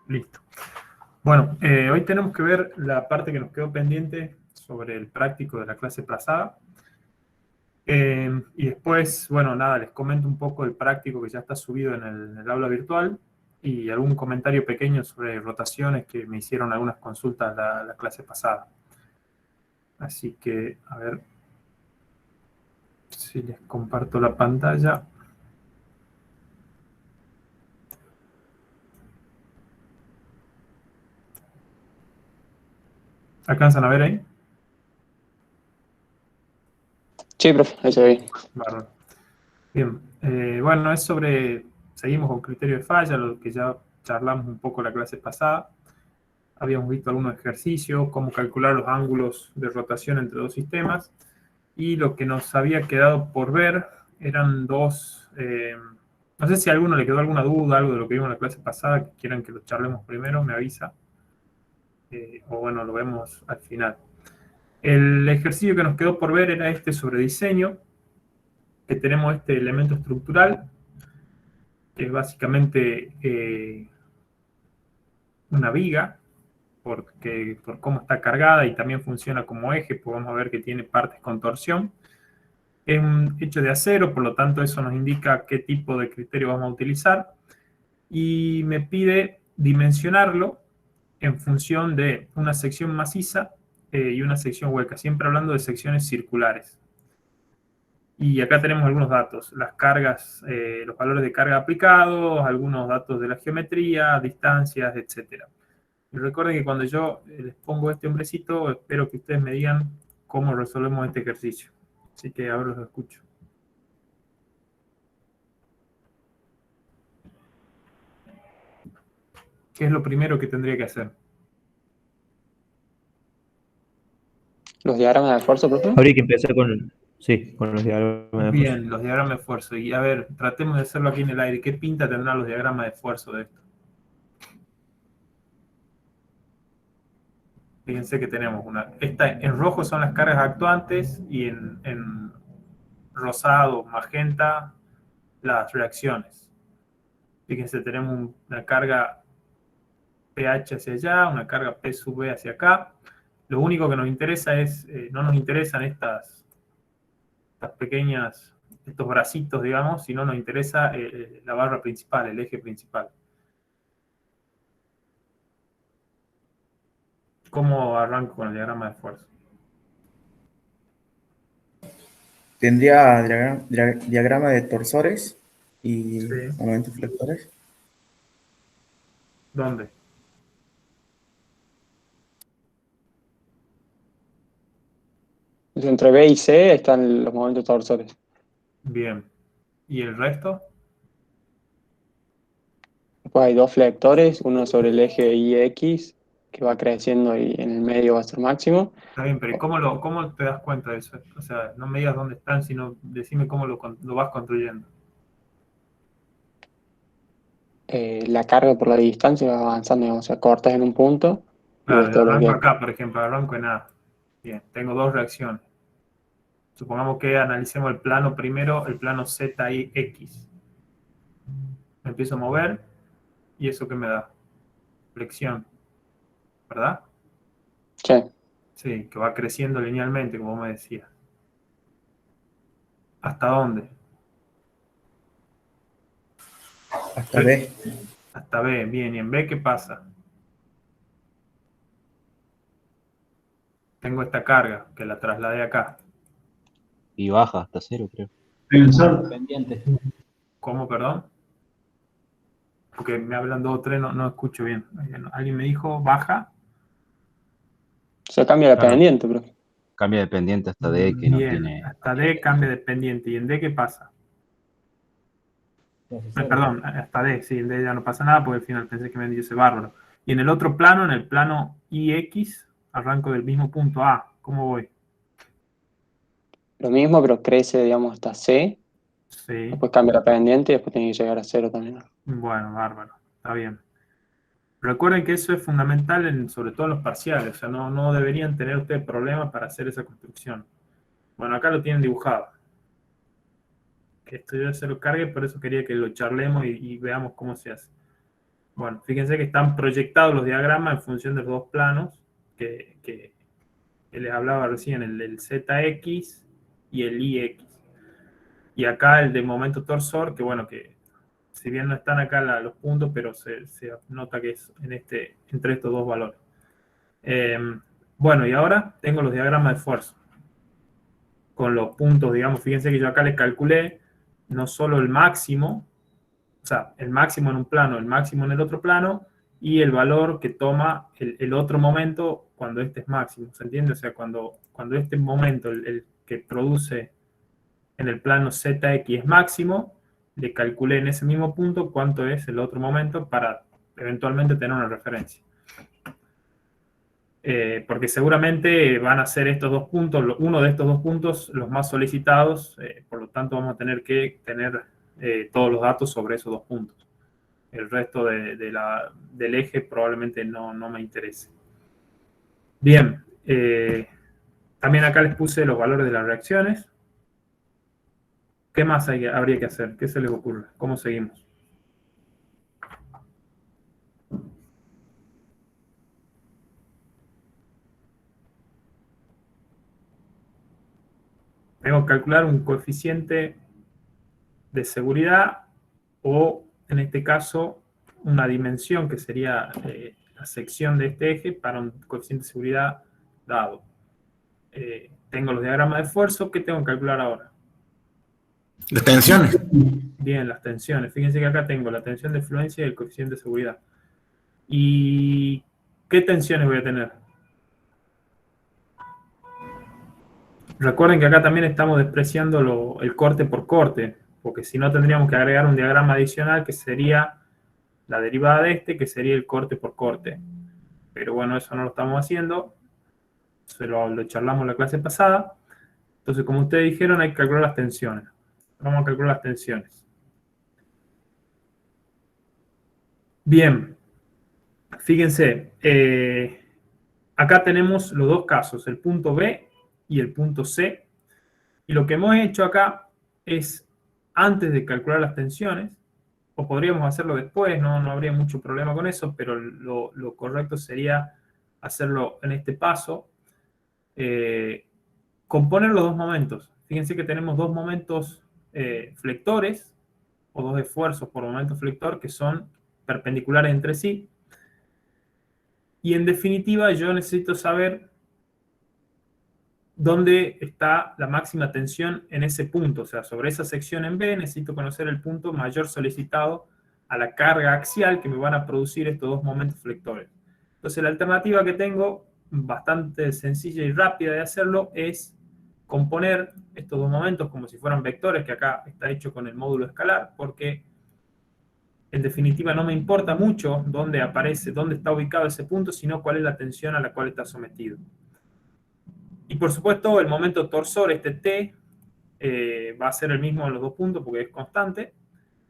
Listo. Bueno, hoy tenemos que ver la parte que nos quedó pendiente sobre el práctico de la clase pasada. Y después, bueno, nada, les comento un poco el práctico que ya está subido en el aula virtual y algún comentario pequeño sobre rotaciones que me hicieron algunas consultas la clase pasada. Así que, a ver si les comparto la pantalla. ¿Alcanzan a ver ahí? Sí, profe, ahí se ve. Bárbaro. Bien, bueno, seguimos con criterio de falla, lo que ya charlamos un poco la clase pasada. Habíamos visto algunos ejercicios, cómo calcular los ángulos de rotación entre dos sistemas. Y lo que nos había quedado por ver eran dos... no sé si a alguno le quedó alguna duda, algo de lo que vimos en la clase pasada, que quieran que lo charlemos primero, me avisa. O bueno, lo vemos al final. El ejercicio que nos quedó por ver era este sobre diseño, que tenemos este elemento estructural, que es básicamente una viga, por cómo está cargada y también funciona como eje, podemos ver que tiene partes con torsión. Es un hecho de acero, por lo tanto eso nos indica qué tipo de criterio vamos a utilizar. Y me pide dimensionarlo en función de una sección maciza y una sección hueca, siempre hablando de secciones circulares. Y acá tenemos algunos datos, las cargas, los valores de carga aplicados, algunos datos de la geometría, distancias, etcétera. Y recuerden que cuando yo les pongo este hombrecito, espero que ustedes me digan cómo resolvemos este ejercicio. Así que ahora los escucho. ¿Qué es lo primero que tendría que hacer? Los diagramas de esfuerzo, profe. Habría que empezar con, sí, con los diagramas de esfuerzo. Bien, los diagramas de esfuerzo. Y a ver, tratemos de hacerlo aquí en el aire. ¿Qué pinta tendrán los diagramas de esfuerzo de esto? Fíjense que tenemos una. En rojo son las cargas actuantes y en rosado, magenta, las reacciones. Fíjense, tenemos una carga pH hacia allá, una carga P sub B hacia acá. Lo único que nos interesa no nos interesan estas pequeñas, estos bracitos, digamos, sino nos interesa la barra principal, el eje principal. ¿Cómo arranco con el diagrama de esfuerzo? Tendría diagrama de torsores y Sí. momentos flectores. ¿Dónde? Entre B y C están los momentos torsores. Bien. ¿Y el resto? Después hay dos flectores, uno sobre el eje YX, que va creciendo y en el medio va a ser máximo. Está bien, pero ¿cómo te das cuenta de eso? O sea, no me digas dónde están, sino decime cómo lo vas construyendo. La carga por la distancia va avanzando, digamos, o sea, cortas en un punto y ves Claro, yo todo lo que arranco hay. acá, por ejemplo, arranco en A. Bien, tengo dos reacciones. Supongamos que analicemos el plano primero, el plano ZX. Me empiezo a mover y eso que me da flexión, ¿verdad? Sí. Sí, que va creciendo linealmente, como me decía. ¿Hasta dónde? Hasta B. Hasta B, bien. ¿Y en B qué pasa? Tengo esta carga que la trasladé acá. Y baja hasta cero, creo. Pendiente. ¿Cómo, perdón? Porque me hablan dos o tres, no escucho bien. Alguien me dijo baja. O sea, cambia la Claro, pendiente, pero cambia de pendiente hasta D que no Bien, tiene. hasta D cambia de pendiente. ¿Y en D qué pasa? Perdón, hasta D, sí, en D ya no pasa nada porque al final pensé que me dice bárbaro. Y en el otro plano, en el plano IX, arranco del mismo punto A. ¿Cómo voy? lo mismo, pero crece, digamos, hasta C, Sí, después cambia la pendiente y después tiene que llegar a cero también. bueno, bárbaro, está bien. Recuerden que eso es fundamental sobre todo en los parciales, o sea, no deberían tener ustedes problemas para hacer esa construcción. Bueno, acá lo tienen dibujado. Que esto yo se lo cargue, por eso quería que lo charlemos y veamos cómo se hace. Bueno, fíjense que están proyectados los diagramas en función de los dos planos que les hablaba recién, el ZX y el IX. Y acá el de momento torsor, que bueno, que si bien no están acá los puntos, pero se nota que es entre estos dos valores. Bueno, y ahora tengo los diagramas de esfuerzo. Con los puntos, digamos, fíjense que yo acá les calculé no solo el máximo, o sea, el máximo en un plano, el máximo en el otro plano, y el valor que toma el otro momento cuando este es máximo, ¿se entiende? O sea, cuando este momento, el que produce en el plano ZX es máximo, le calculé en ese mismo punto cuánto es el otro momento para eventualmente tener una referencia. Porque seguramente van a ser estos dos puntos, uno de estos dos puntos los más solicitados, por lo tanto vamos a tener que tener todos los datos sobre esos dos puntos. El resto del eje probablemente no me interese. Bien, también acá les puse los valores de las reacciones. ¿Qué más habría que hacer? ¿Qué se les ocurre? ¿Cómo seguimos? Tengo que calcular un coeficiente de seguridad o, en este caso, una dimensión que sería la sección de este eje para un coeficiente de seguridad dado. Tengo los diagramas de esfuerzo. ¿Qué tengo que calcular ahora? Las tensiones. Bien, las tensiones. Fíjense que acá tengo la tensión de fluencia y el coeficiente de seguridad. ¿Y qué tensiones voy a tener? Recuerden que acá también estamos despreciando el corte por corte, porque si no tendríamos que agregar un diagrama adicional que sería la derivada de este, que sería el corte por corte. Pero bueno, eso no lo estamos haciendo. Se lo charlamos la clase pasada. Entonces, como ustedes dijeron, hay que calcular las tensiones. Vamos a calcular las tensiones. Bien. Fíjense, acá tenemos los dos casos, el punto B y el punto C. Y lo que hemos hecho acá es, antes de calcular las tensiones, o podríamos hacerlo después, no habría mucho problema con eso, pero lo correcto sería hacerlo en este paso. Componer los dos momentos. Fíjense que tenemos dos momentos flectores, o dos esfuerzos por momento flector, que son perpendiculares entre sí. Y en definitiva, yo necesito saber dónde está la máxima tensión en ese punto. O sea, sobre esa sección en B necesito conocer el punto mayor solicitado a la carga axial que me van a producir estos dos momentos flectores. Entonces, la alternativa que tengo, bastante sencilla y rápida de hacerlo, es componer estos dos momentos como si fueran vectores, que acá está hecho con el módulo escalar, porque en definitiva no me importa mucho dónde aparece, dónde está ubicado ese punto, sino cuál es la tensión a la cual está sometido. Y por supuesto, el momento torsor, este T, va a ser el mismo en los dos puntos porque es constante.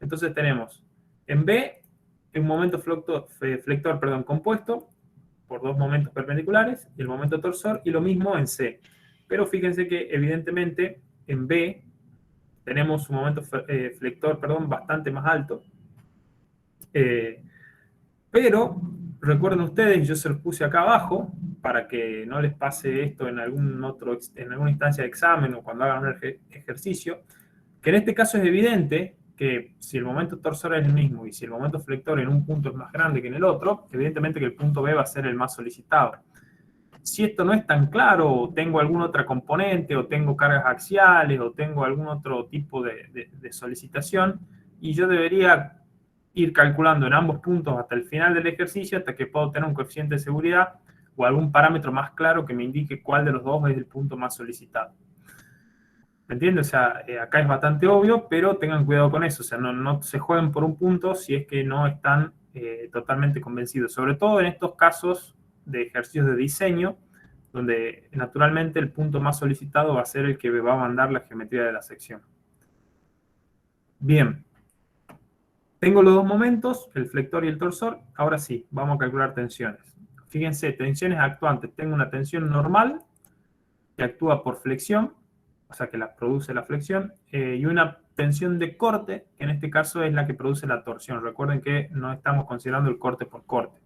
Entonces tenemos en B un momento flector compuesto por dos momentos perpendiculares, y el momento torsor, y lo mismo en C. Pero fíjense que evidentemente en B tenemos un momento flector bastante más alto. Pero recuerden ustedes, yo se los puse acá abajo para que no les pase esto en alguna instancia de examen o cuando hagan un ejercicio, que en este caso es evidente que si el momento torsor es el mismo y si el momento flector en un punto es más grande que en el otro, evidentemente que el punto B va a ser el más solicitado. Si esto no es tan claro, o tengo alguna otra componente, o tengo cargas axiales, o tengo algún otro tipo de solicitación, y yo debería ir calculando en ambos puntos hasta el final del ejercicio, hasta que puedo tener un coeficiente de seguridad o algún parámetro más claro que me indique cuál de los dos es el punto más solicitado. ¿Me entiendes? O sea, acá es bastante obvio, pero tengan cuidado con eso. O sea, no se jueguen por un punto si es que no están totalmente convencidos. Sobre todo en estos casos de ejercicios de diseño, donde naturalmente el punto más solicitado va a ser el que va a mandar la geometría de la sección. Bien. Tengo los dos momentos, el flector y el torsor. Ahora sí, vamos a calcular tensiones. Fíjense, tensiones actuantes. Tengo una tensión normal que actúa por flexión o sea, que la produce la flexión, y una tensión de corte, que en este caso es la que produce la torsión. Recuerden que no estamos considerando el corte por corte.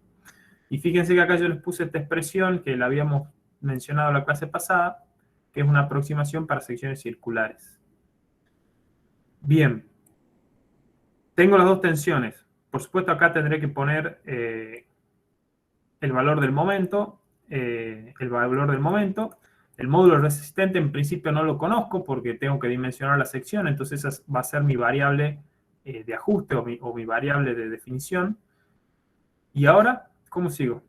Y fíjense que acá yo les puse esta expresión que la habíamos mencionado en la clase pasada, que es una aproximación para secciones circulares. Bien. Tengo las dos tensiones. Por supuesto, acá tendré que poner el valor del momento. El módulo resistente en principio no lo conozco porque tengo que dimensionar la sección, entonces esa va a ser mi variable de ajuste o mi variable de definición. Y ahora, ¿cómo sigo?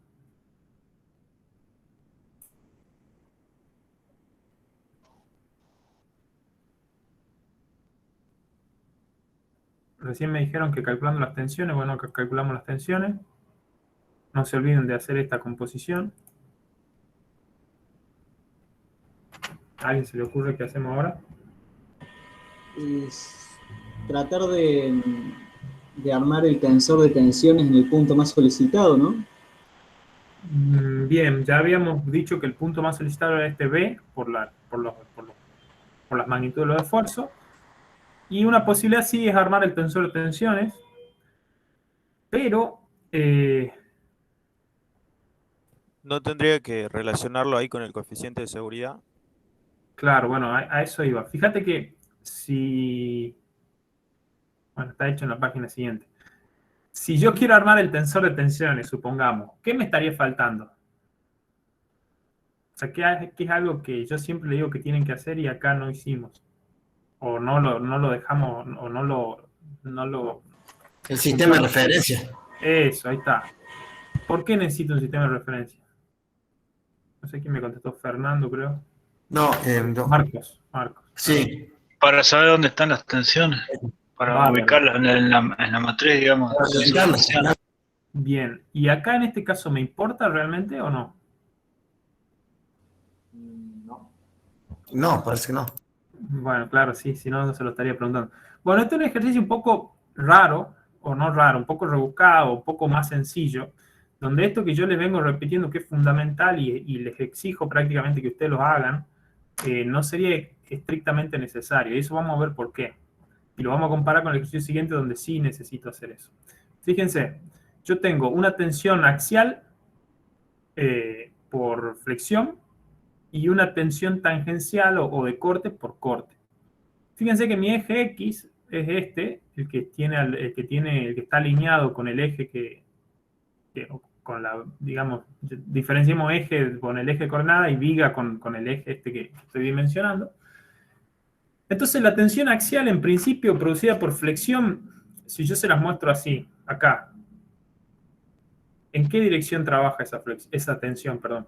Recién me dijeron que calculando las tensiones, bueno, que calculamos las tensiones. No se olviden de hacer esta composición. ¿A alguien se le ocurre qué hacemos ahora? Es tratar de armar el tensor de tensiones en el punto más solicitado, ¿no? Bien, ya habíamos dicho que el punto más solicitado era este B por las magnitudes de los esfuerzos. Y una posibilidad sí es armar el tensor de tensiones, pero ¿No tendría que relacionarlo ahí con el coeficiente de seguridad? claro, bueno, a eso iba. Fíjate que si... Bueno, está hecho en la página siguiente. Si yo quiero armar el tensor de tensiones, supongamos, ¿qué me estaría faltando? O sea, que es algo que yo siempre le digo que tienen que hacer y acá no hicimos. O no lo dejamos, o no lo... El sistema de referencia. Eso, ahí está. ¿Por qué necesito un sistema de referencia? No sé quién me contestó, Fernando, creo. No, Marcos. sí. Para saber dónde están las tensiones, para Bárbaro. ubicarlas en la matriz, digamos. Para ubicarlas. Bien, ¿y acá en este caso me importa realmente o no? No, parece que no. Bueno, claro, sí, si no, no se lo estaría preguntando. Bueno, este es un ejercicio un poco raro, o no raro, un poco rebuscado, un poco más sencillo, donde esto que yo les vengo repitiendo que es fundamental y les exijo prácticamente que ustedes lo hagan, no sería estrictamente necesario. Y eso vamos a ver por qué. Y lo vamos a comparar con el ejercicio siguiente donde sí necesito hacer eso. Fíjense, yo tengo una tensión axial por flexión y una tensión tangencial o de corte por corte. Fíjense que mi eje X es este, el que está alineado con el eje con la, digamos, diferenciemos eje con el eje de coordenada y viga con el eje este que estoy dimensionando. Entonces la tensión axial en principio producida por flexión, si yo se las muestro así, acá, ¿en qué dirección trabaja esa tensión, perdón?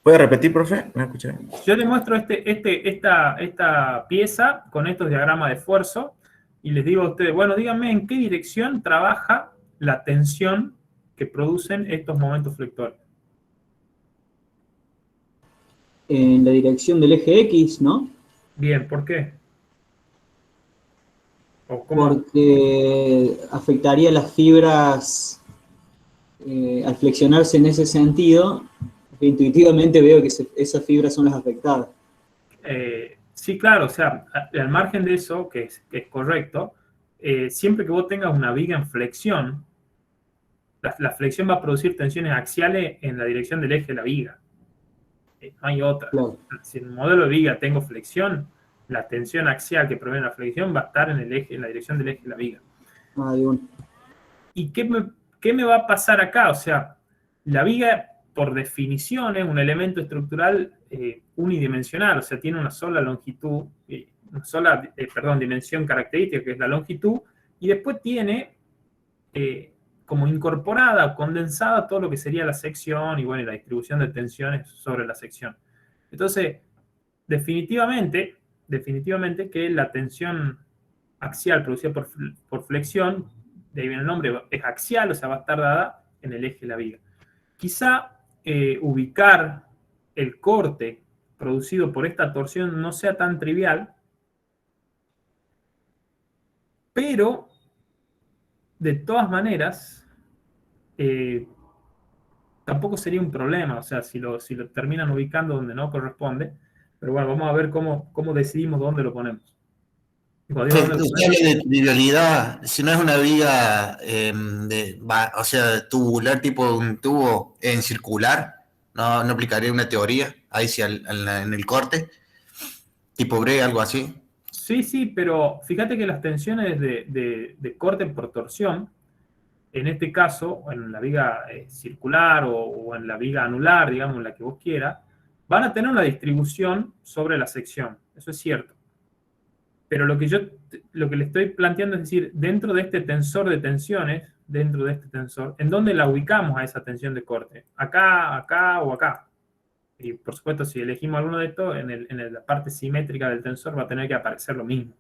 ¿Puede repetir, profe? ¿Me escuché? Yo les muestro esta pieza con estos diagramas de esfuerzo y les digo a ustedes, bueno, díganme en qué dirección trabaja la tensión que producen estos momentos flectores. En la dirección del eje X, ¿no? Bien, ¿por qué? ¿O cómo? Porque afectaría las fibras al flexionarse en ese sentido. Intuitivamente veo que esas fibras son las afectadas. Sí, claro, o sea, al margen de eso, que es correcto, siempre que vos tengas una viga en flexión, la flexión va a producir tensiones axiales en la dirección del eje de la viga. No hay otra. Claro. Si en el modelo de viga tengo flexión, la tensión axial que proviene de la flexión va a estar en la dirección del eje de la viga. ¿Y qué me va a pasar acá? O sea, la viga, por definición, es un elemento estructural unidimensional, o sea, tiene una sola longitud, dimensión característica, que es la longitud, y después tiene como incorporada o condensada todo lo que sería la sección y, bueno, la distribución de tensiones sobre la sección. Entonces, definitivamente que la tensión axial producida por flexión, de ahí viene el nombre, es axial, o sea, va a estar dada en el eje de la viga. Quizá ubicar el corte producido por esta torsión no sea tan trivial, pero de todas maneras tampoco sería un problema, o sea, si lo terminan ubicando donde no corresponde. Pero bueno, vamos a ver cómo decidimos dónde lo ponemos. Y cuando digo dónde lo Usted habla de trivialidad, si no es una viga o sea, tubular, tipo un tubo en circular, no aplicaría una teoría ahí sí en el corte, tipo Bray, algo así. Sí, pero fíjate que las tensiones de corte por torsión, en este caso, en la viga circular o en la viga anular, digamos, en la que vos quieras, van a tener una distribución sobre la sección. Eso es cierto. Pero lo que le estoy planteando es decir, dentro de este tensor de tensiones, dentro de este tensor, ¿en dónde la ubicamos a esa tensión de corte? ¿Acá, acá o acá? Y por supuesto, si elegimos alguno de estos, en la parte simétrica del tensor va a tener que aparecer lo mismo.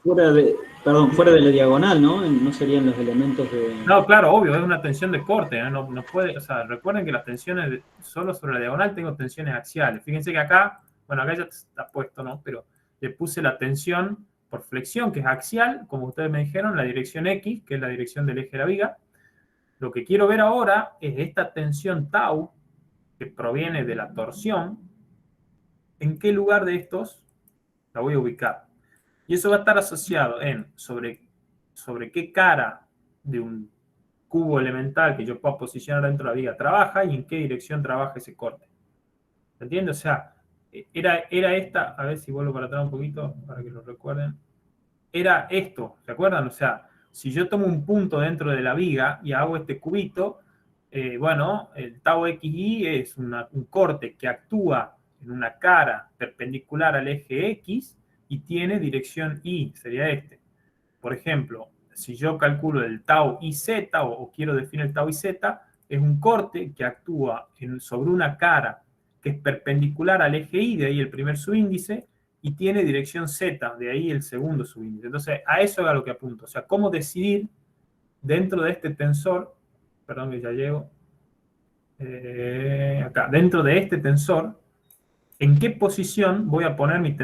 Fuera de la diagonal, ¿no? No serían los elementos de... No, claro, obvio, es una tensión de corte, ¿eh? No puede, o sea, recuerden que las tensiones, solo sobre la diagonal tengo tensiones axiales. Fíjense que acá, bueno, acá ya está puesto, ¿no? Pero le puse la tensión por flexión, que es axial, como ustedes me dijeron, la dirección X, que es la dirección del eje de la viga. Lo que quiero ver ahora es esta tensión tau, que proviene de la torsión, ¿en qué lugar de estos la voy a ubicar? Y eso va a estar asociado en sobre qué cara de un cubo elemental que yo pueda posicionar dentro de la viga trabaja y en qué dirección trabaja ese corte. ¿Se entiende? O sea, era esta, a ver si vuelvo para atrás un poquito para que lo recuerden. Era esto, ¿se acuerdan? O sea, si yo tomo un punto dentro de la viga y hago este cubito, bueno, el tau xy es un corte que actúa en una cara perpendicular al eje X y tiene dirección Y, sería este. Por ejemplo, si yo calculo el tau IZ o quiero definir el tau IZ, es un corte que actúa sobre una cara que es perpendicular al eje Y, de ahí el primer subíndice, y tiene dirección Z, de ahí el segundo subíndice. Entonces, a eso es a lo que apunto. O sea, cómo decidir dentro de este tensor, perdón que ya llego, acá, dentro de este tensor, ¿en qué posición voy a poner mi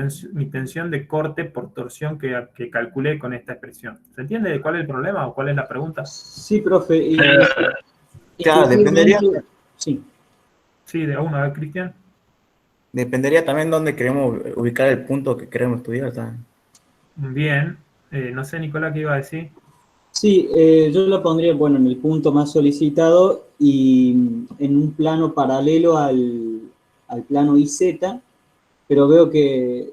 tensión de corte por torsión que calculé con esta expresión? ¿Se entiende cuál es el problema o cuál es la pregunta? Sí, profe. Claro, dependería. Sí. Sí, de uno, a ver, Cristian. Dependería también dónde queremos ubicar el punto que queremos estudiar también. Bien. No sé, Nicolás, ¿qué iba a decir? Sí, yo lo pondría, bueno, en el punto más solicitado y en un plano paralelo al plano IZ, pero veo que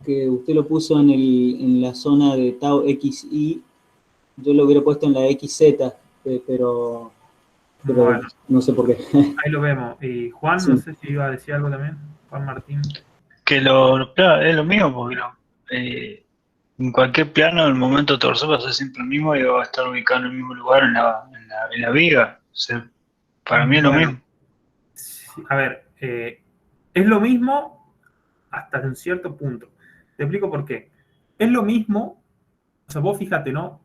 usted lo puso en la zona de tau XY, yo lo hubiera puesto en la XZ, pero Bueno, no sé por qué. ahí lo vemos. Y Juan, Sí. no sé si iba a decir algo también. Juan Martín. Que claro, es lo mismo, porque en cualquier plano el momento torsor va a ser siempre el mismo y va a estar ubicado en el mismo lugar en la viga. O sea, para mí es lo Bueno, mismo. sí, a ver, es lo mismo hasta un cierto punto. Te explico por qué. Es lo mismo, o sea, vos fíjate, ¿no?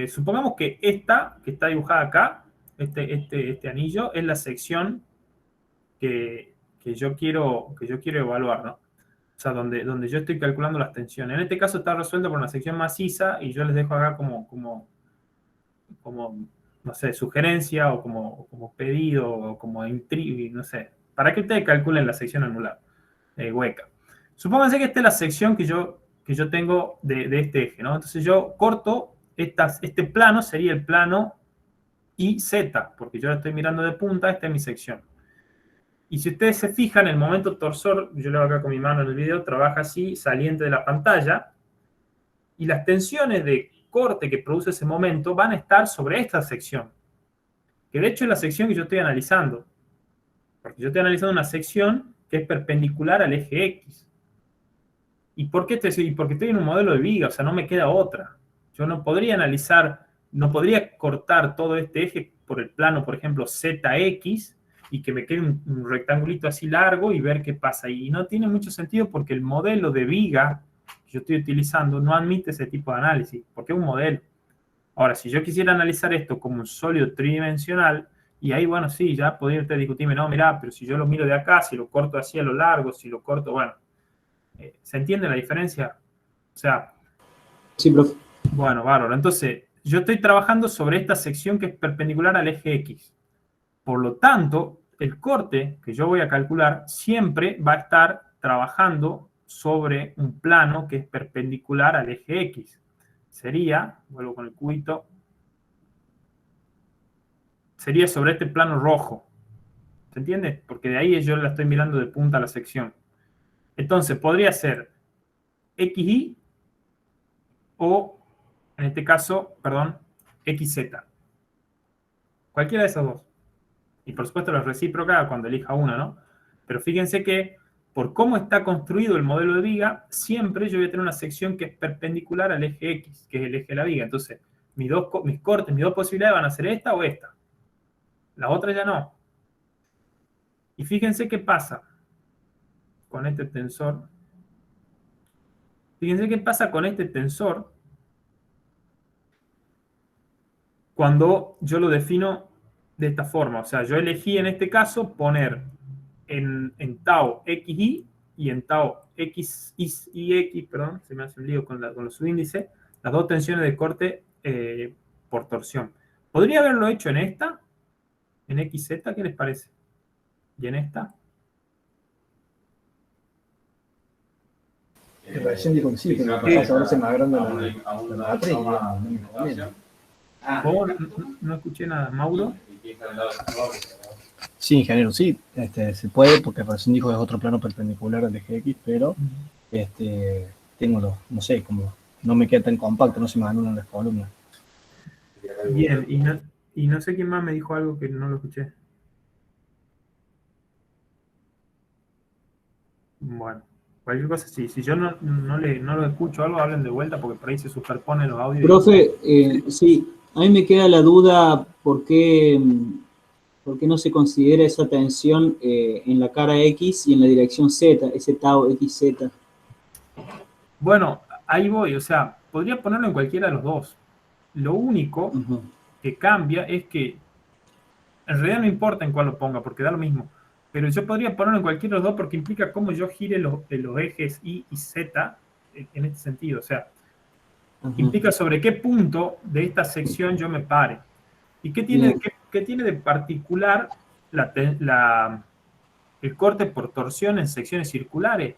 Supongamos que esta, que está dibujada acá, este anillo, es la sección que yo quiero evaluar, ¿no? O sea, donde yo estoy calculando las tensiones. En este caso está resuelto por una sección maciza y yo les dejo acá como no sé, sugerencia o como pedido o como intriga, no sé, para que ustedes calculen la sección anular hueca. Supónganse que esta es la sección que yo tengo de este eje, ¿no? Entonces yo corto, este plano sería el plano IZ, porque yo la estoy mirando de punta, esta es mi sección. Y si ustedes se fijan, el momento torsor, yo lo hago acá con mi mano en el video, trabaja así, saliente de la pantalla, y las tensiones de corte que produce ese momento van a estar sobre esta sección, que de hecho es la sección que yo estoy analizando, porque yo estoy analizando una sección que es perpendicular al eje X. ¿Y por qué porque estoy en un modelo de viga? O sea, no me queda otra. Yo no podría analizar, no podría cortar todo este eje por el plano, por ejemplo, ZX, y que me quede un rectangulito así largo y ver qué pasa. Y no tiene mucho sentido porque el modelo de viga que yo estoy utilizando no admite ese tipo de análisis, porque es un modelo. Ahora, si yo quisiera analizar esto como un sólido tridimensional, y ahí, bueno, sí, ya podría usted discutirme, no, mirá, pero si yo lo miro de acá, si lo corto así a lo largo, si lo corto, bueno, ¿se entiende la diferencia? O sea, Sí, profe. bueno, bárbaro. Entonces, yo estoy trabajando sobre esta sección que es perpendicular al eje X. Por lo tanto, el corte que yo voy a calcular siempre va a estar trabajando sobre un plano que es perpendicular al eje X. Sería, vuelvo con el cubito, sería sobre este plano rojo. ¿Se entiende? Porque de ahí yo la estoy mirando de punta a la sección. Entonces, podría ser XY o, en este caso, perdón, XZ. Cualquiera de esas dos. Y por supuesto la recíproca cuando elija una, ¿no? Pero fíjense que por cómo está construido el modelo de viga, siempre yo voy a tener una sección que es perpendicular al eje X, que es el eje de la viga. Entonces, mis cortes, mis dos posibilidades van a ser esta o esta. La otra ya no. Y fíjense qué pasa con este tensor. Fíjense qué pasa con este tensor cuando yo lo defino de esta forma. O sea, yo elegí en este caso poner en tau XY y en tau XY, perdón, se me hace un lío con los subíndices, las dos tensiones de corte por torsión. ¿Podría haberlo hecho en esta? ¿En XZ? ¿Qué les parece? ¿Y en esta? Recién dijo que sí, pero para saberse más grande la matriz. ¿Cómo? No escuché nada. ¿Mauro? Sí, ingeniero, sí, se puede, porque recién dijo que es otro plano perpendicular al eje X, pero tengo los, no sé, como no me queda tan compacto, no se me anulan las columnas. Bien, y no sé quién más me dijo algo que no lo escuché. Bueno, cualquier cosa, sí. Si yo no lo escucho algo, hablen de vuelta, porque por ahí se superponen los audios. Profe, sí, a mí me queda la duda por qué no se considera esa tensión en la cara X y en la dirección Z, ese tau XZ. Bueno, ahí voy, o sea, podría ponerlo en cualquiera de los dos. Lo único que cambia es que en realidad no importa en cuál lo ponga, porque da lo mismo. Pero yo podría ponerlo en cualquiera de los dos porque implica cómo yo gire los ejes Y y Z en este sentido. O sea, implica sobre qué punto de esta sección yo me pare. ¿Y qué tiene de particular el corte por torsión en secciones circulares?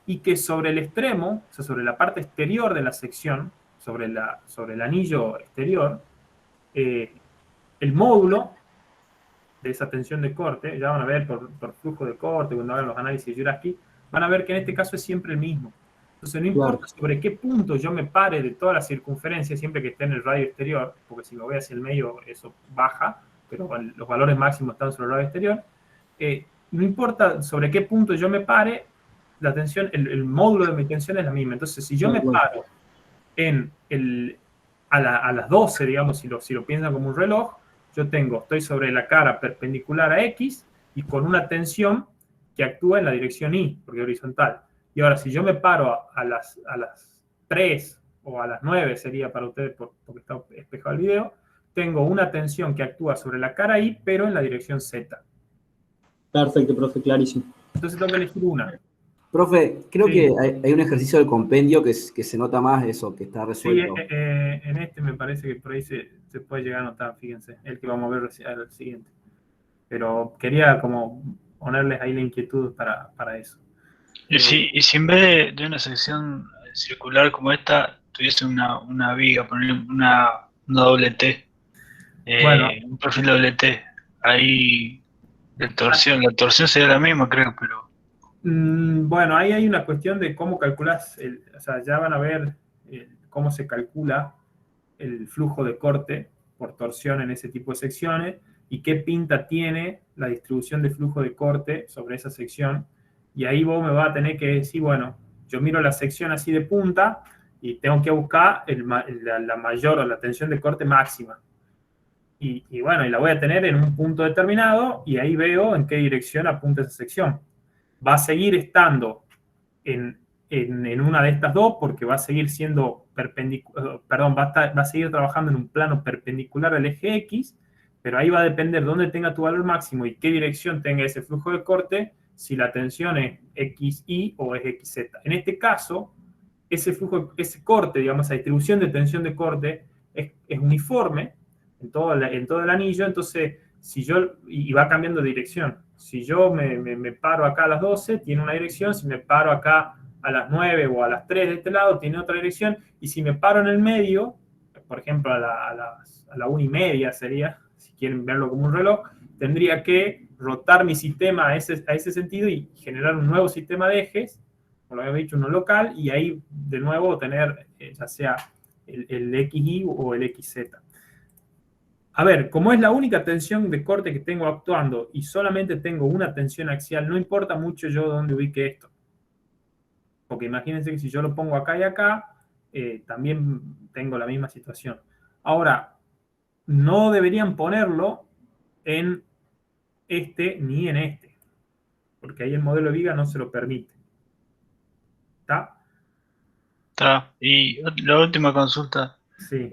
Y que sobre el extremo, o sea, sobre la parte exterior de la sección, sobre el anillo exterior, el módulo de esa tensión de corte, ya van a ver por flujo de corte, cuando hagan los análisis de Jurafsky, van a ver que en este caso es siempre el mismo. Entonces no importa sobre qué punto yo me pare de toda la circunferencia, siempre que esté en el radio exterior, porque si me voy hacia el medio eso baja, pero los valores máximos están sobre el radio exterior, no importa sobre qué punto yo me pare, la tensión, el módulo de mi tensión es la misma. Entonces si yo me paro a las 12, digamos, si lo piensan como un reloj, estoy sobre la cara perpendicular a X y con una tensión que actúa en la dirección Y, porque es horizontal. Y ahora, si yo me paro a las 3 o a las 9, sería para ustedes, porque está espejado el video, tengo una tensión que actúa sobre la cara Y, pero en la dirección Z. Perfecto, profe, clarísimo. Entonces tengo que elegir una. Profe, creo que hay un ejercicio del compendio que se nota más eso, que está resuelto. Sí, en este me parece que por ahí se puede llegar a notar, fíjense, el que vamos a ver al siguiente. Pero quería como ponerles ahí la inquietud para eso. Y si en vez de una sección circular como esta, tuviese una viga, poner una doble T, un perfil doble T, ahí la torsión sería la misma, creo, pero... Bueno, ahí hay una cuestión de cómo calculas, o sea, ya van a ver cómo se calcula el flujo de corte por torsión en ese tipo de secciones y qué pinta tiene la distribución de flujo de corte sobre esa sección. Y ahí vos me vas a tener que decir, bueno, yo miro la sección así de punta y tengo que buscar la mayor o la tensión de corte máxima. Y bueno, y la voy a tener en un punto determinado y ahí veo en qué dirección apunta esa sección. Va a seguir estando en una de estas dos porque va a seguir siendo va a seguir trabajando en un plano perpendicular al eje X, pero ahí va a depender dónde tenga tu valor máximo y qué dirección tenga ese flujo de corte, si la tensión es XY o es XZ. En este caso, ese corte, digamos, esa distribución de tensión de corte, es uniforme en todo el anillo, entonces y va cambiando de dirección. Si yo me paro acá a las 12, tiene una dirección, si me paro acá a las 9 o a las 3 de este lado, tiene otra dirección, y si me paro en el medio, por ejemplo a la 1:30 sería, si quieren verlo como un reloj, tendría que rotar mi sistema a ese sentido y generar un nuevo sistema de ejes, como lo había dicho, uno local, y ahí de nuevo tener ya sea el XY o el XZ. A ver, como es la única tensión de corte que tengo actuando y solamente tengo una tensión axial, no importa mucho yo dónde ubique esto. Porque imagínense que si yo lo pongo acá y acá, también tengo la misma situación. Ahora, no deberían ponerlo en este ni en este, porque ahí el modelo de viga no se lo permite. ¿Está? Está. Y la última consulta. Sí.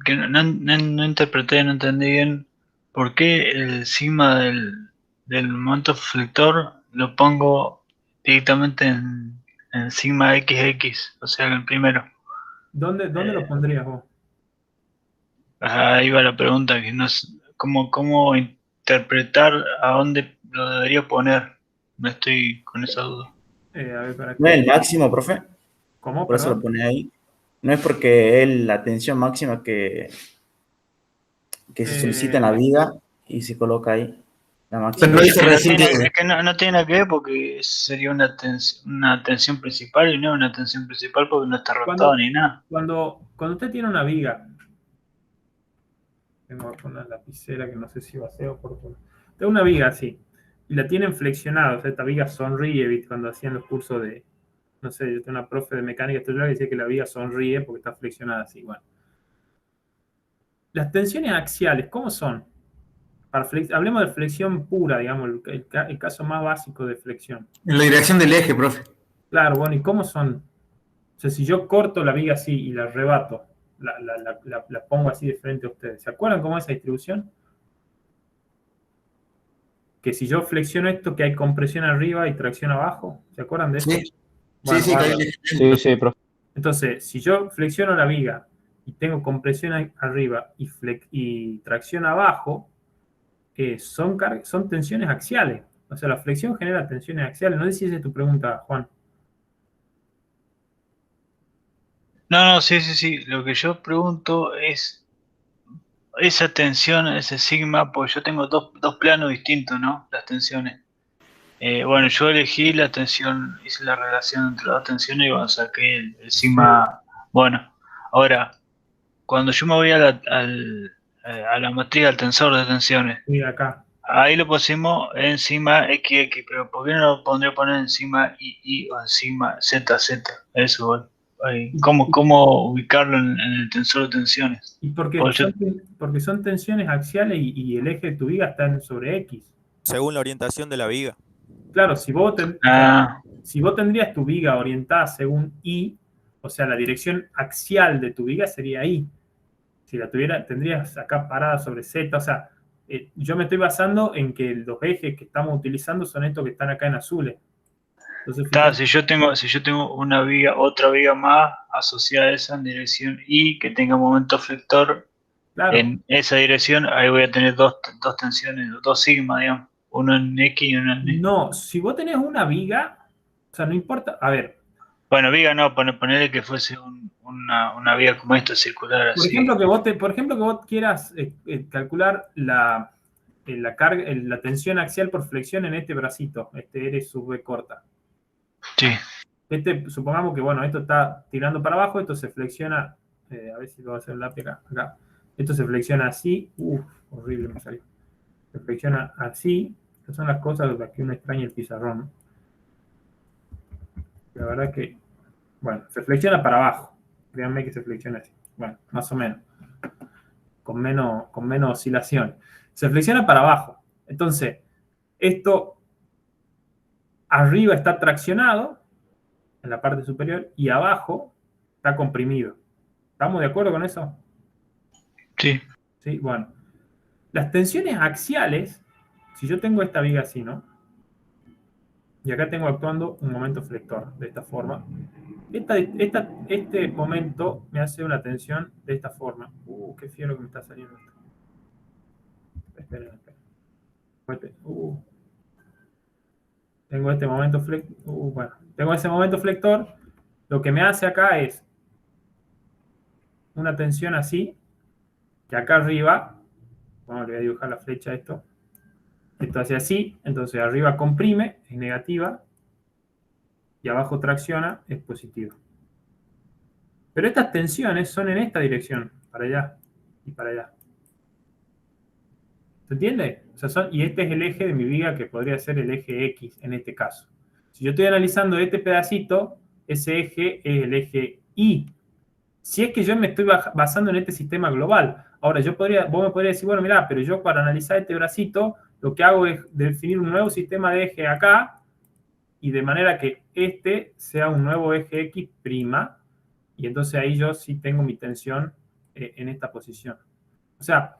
Que no interpreté, no entendí bien por qué el sigma del momento flector lo pongo directamente en sigma XX, o sea, el primero. ¿Dónde lo pondrías vos? Ahí va la pregunta, que no es cómo interpretar a dónde lo debería poner. No estoy con esa duda. A ver, ¿para ¿No es qué? el máximo, profe? ¿Cómo? Por eso Perdón. lo pone ahí. No es porque es la tensión máxima que se solicita en la viga y se coloca ahí. La máxima. Pero dice recién que... Es que no tiene nada que ver porque sería una tensión principal y no una tensión principal porque no está rotado ni nada. Cuando usted tiene una viga, tengo que poner la lapicera que no sé si va a ser oportuno. Tengo una viga así, y la tienen flexionada, o sea, esta viga sonríe, ¿viste? Cuando hacían los cursos de, no sé, yo tengo una profe de mecánica estructural que decía que la viga sonríe porque está flexionada así, bueno. Las tensiones axiales, ¿cómo son? Hablemos de flexión pura, digamos, el caso más básico de flexión. En la dirección del eje, profe. Claro, bueno, ¿y cómo son? O sea, si yo corto la viga así y la rebato, la pongo así de frente a ustedes, ¿se acuerdan cómo es esa distribución? Que si yo flexiono esto, que hay compresión arriba y tracción abajo, ¿se acuerdan de eso? Sí, Bueno, Sí, profe. entonces, si yo flexiono la viga y tengo compresión arriba y tracción abajo, son tensiones axiales. O sea, la flexión genera tensiones axiales. No sé si esa es tu pregunta, Juan. No, sí. Lo que yo pregunto es esa tensión, ese sigma, pues yo tengo dos planos distintos, ¿no? Las tensiones. Bueno, yo elegí la tensión, hice la relación entre las dos tensiones y bueno, saqué el sigma. Bueno, ahora, cuando yo me voy a la matriz, al tensor de tensiones, Sí, acá. ahí lo pusimos en sigma XX, pero ¿por qué no lo pondría poner en sigma II o en sigma ZZ? Eso, bueno. ¿Cómo ubicarlo en el tensor de tensiones? Y porque son tensiones axiales y el eje de tu viga está sobre X. Según la orientación de la viga. Claro, si vos tendrías tu viga orientada según Y, o sea, la dirección axial de tu viga sería Y. Si la tendrías acá parada sobre Z, o sea, yo me estoy basando en que los ejes que estamos utilizando son estos que están acá en azules. Entonces, si yo tengo una viga, otra viga más asociada a esa en dirección Y que tenga momento flector, claro, en esa dirección, ahí voy a tener dos tensiones, dos sigma, digamos, uno en X y uno en Y. No, si vos tenés una viga, o sea, no importa, a ver. Bueno, viga no, ponerle que fuese una viga como esta, circular, Por así. ejemplo, que vos quieras calcular la tensión axial por flexión en este bracito, este R sub B corta. Sí. Supongamos que, bueno, esto está tirando para abajo, esto se flexiona, a ver si lo voy a hacer el lápiz acá. Esto se flexiona así, horrible me salió. Se flexiona así, estas son las cosas de las que uno extraña el pizarrón, ¿no? La verdad que, bueno, se flexiona para abajo. Créanme que se flexiona así. Bueno, más o menos. Con menos oscilación. Se flexiona para abajo. Entonces, esto arriba está traccionado en la parte superior y abajo está comprimido. ¿Estamos de acuerdo con eso? Sí. Sí, bueno. Las tensiones axiales, si yo tengo esta viga así, ¿no? Y acá tengo actuando un momento flector, de esta forma. Este momento me hace una tensión de esta forma. Qué fiero que me está saliendo esto. Esperen. Tengo este momento flector. Tengo ese momento flector. Lo que me hace acá es una tensión así, que acá arriba, bueno, le voy a dibujar la flecha a esto. Esto hace así, entonces arriba comprime, es negativa, y abajo tracciona, es positiva. Pero estas tensiones son en esta dirección, para allá y para allá. ¿Se entiende? O sea, y este es el eje de mi viga, que podría ser el eje X en este caso. Si yo estoy analizando este pedacito, ese eje es el eje Y. Si es que yo me estoy basando en este sistema global. Ahora, vos me podrías decir, bueno, mirá, pero yo para analizar este bracito, lo que hago es definir un nuevo sistema de eje acá, y de manera que este sea un nuevo eje X', y entonces ahí yo sí tengo mi tensión en esta posición. O sea,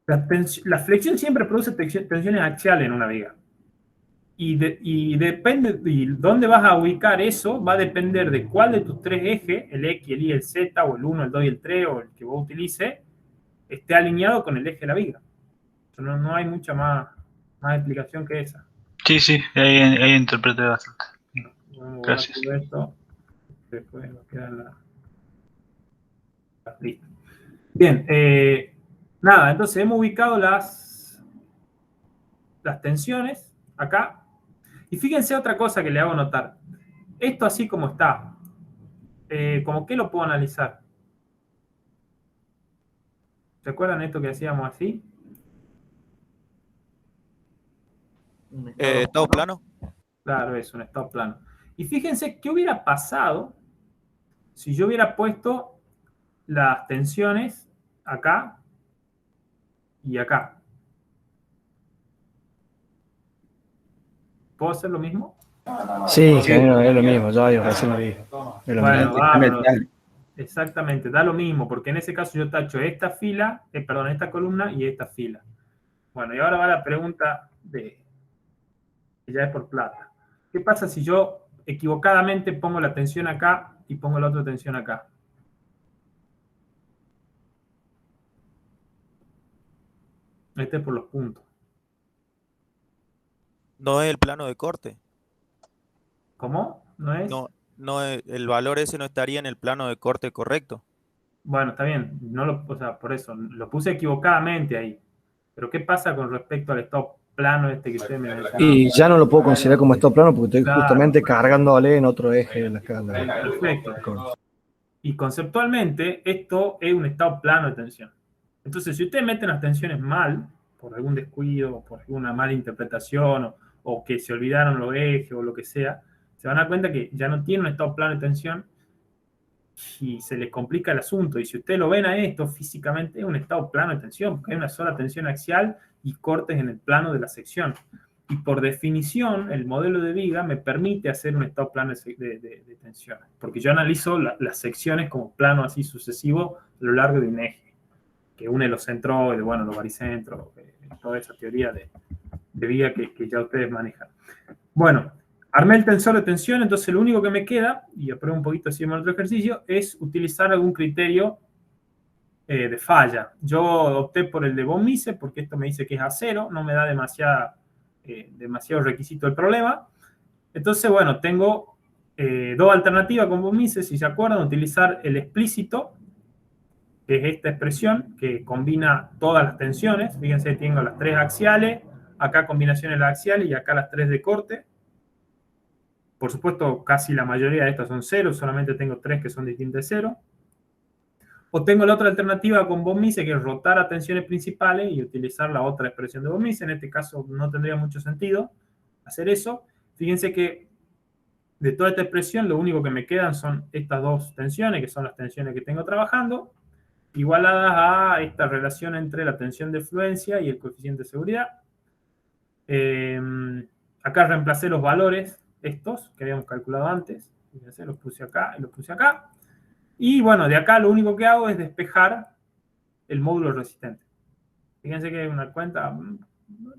la flexión siempre produce tensiones axiales en una viga. Y depende, y dónde vas a ubicar eso, va a depender de cuál de tus tres ejes, el X, el Y, el Z, o el 1, el 2 y el 3, o el que vos utilices, esté alineado con el eje de la viga. No hay mucha más explicación que esa. Sí, ahí interpreté bastante. Gracias. Esto, después nos quedan las listas. Bien, nada, entonces hemos ubicado las tensiones acá. Y fíjense otra cosa que le hago notar. Esto así como está, ¿cómo que lo puedo analizar? ¿Se acuerdan esto que hacíamos así? ¿Estado plano? Claro, es un estado plano. Y fíjense qué hubiera pasado si yo hubiera puesto las tensiones acá y acá. ¿Puedo hacer lo mismo? Sí, es lo mismo, yo recién lo vi. Bueno, exactamente, da lo mismo, porque en ese caso yo tacho esta fila, esta columna y esta fila. Bueno, y ahora va la pregunta que ya es por plata. ¿Qué pasa si yo equivocadamente pongo la tensión acá y pongo la otra tensión acá? Este es por los puntos. ¿No es el plano de corte? ¿Cómo? ¿No es? No, el valor ese no estaría en el plano de corte correcto. Bueno, está bien. O sea, por eso, lo puse equivocadamente ahí. Pero ¿qué pasa con respecto al estado plano este que usted me decía? Y ya no lo puedo considerar como estado plano porque estoy justamente cargándole en otro eje de la escala. Perfecto. Y conceptualmente, esto es un estado plano de tensión. Entonces, si ustedes meten las tensiones mal, por algún descuido, o por alguna mala interpretación, o que se olvidaron los ejes, o lo que sea, se van a dar cuenta que ya no tiene un estado plano de tensión y se les complica el asunto. Y si ustedes lo ven a esto físicamente, es un estado plano de tensión, porque hay una sola tensión axial y cortes en el plano de la sección. Y por definición, el modelo de viga me permite hacer un estado plano de tensión, porque yo analizo las secciones como plano así sucesivo a lo largo de un eje, que une los centroides, bueno, los baricentros, toda esa teoría de viga que ya ustedes manejan. Bueno, armé el tensor de tensión, entonces lo único que me queda, y apruebo un poquito así en otro ejercicio, es utilizar algún criterio de falla. Yo opté por el de von Mises, porque esto me dice que es a cero, no me da demasiado requisito el problema. Entonces, bueno, tengo dos alternativas con von Mises, si se acuerdan, utilizar el explícito, que es esta expresión que combina todas las tensiones. Fíjense, tengo las tres axiales, acá combinaciones las axiales y acá las tres de corte. Por supuesto, casi la mayoría de estas son cero, solamente tengo tres que son distintas de cero. O tengo la otra alternativa con von Mises, que es rotar a tensiones principales y utilizar la otra expresión de von Mises. En este caso no tendría mucho sentido hacer eso. Fíjense que de toda esta expresión lo único que me quedan son estas dos tensiones, que son las tensiones que tengo trabajando, igualadas a esta relación entre la tensión de fluencia y el coeficiente de seguridad. Acá reemplacé los valores, estos que habíamos calculado antes. Fíjense, los puse acá y los puse acá. Y bueno, de acá lo único que hago es despejar el módulo resistente. Fíjense que una cuenta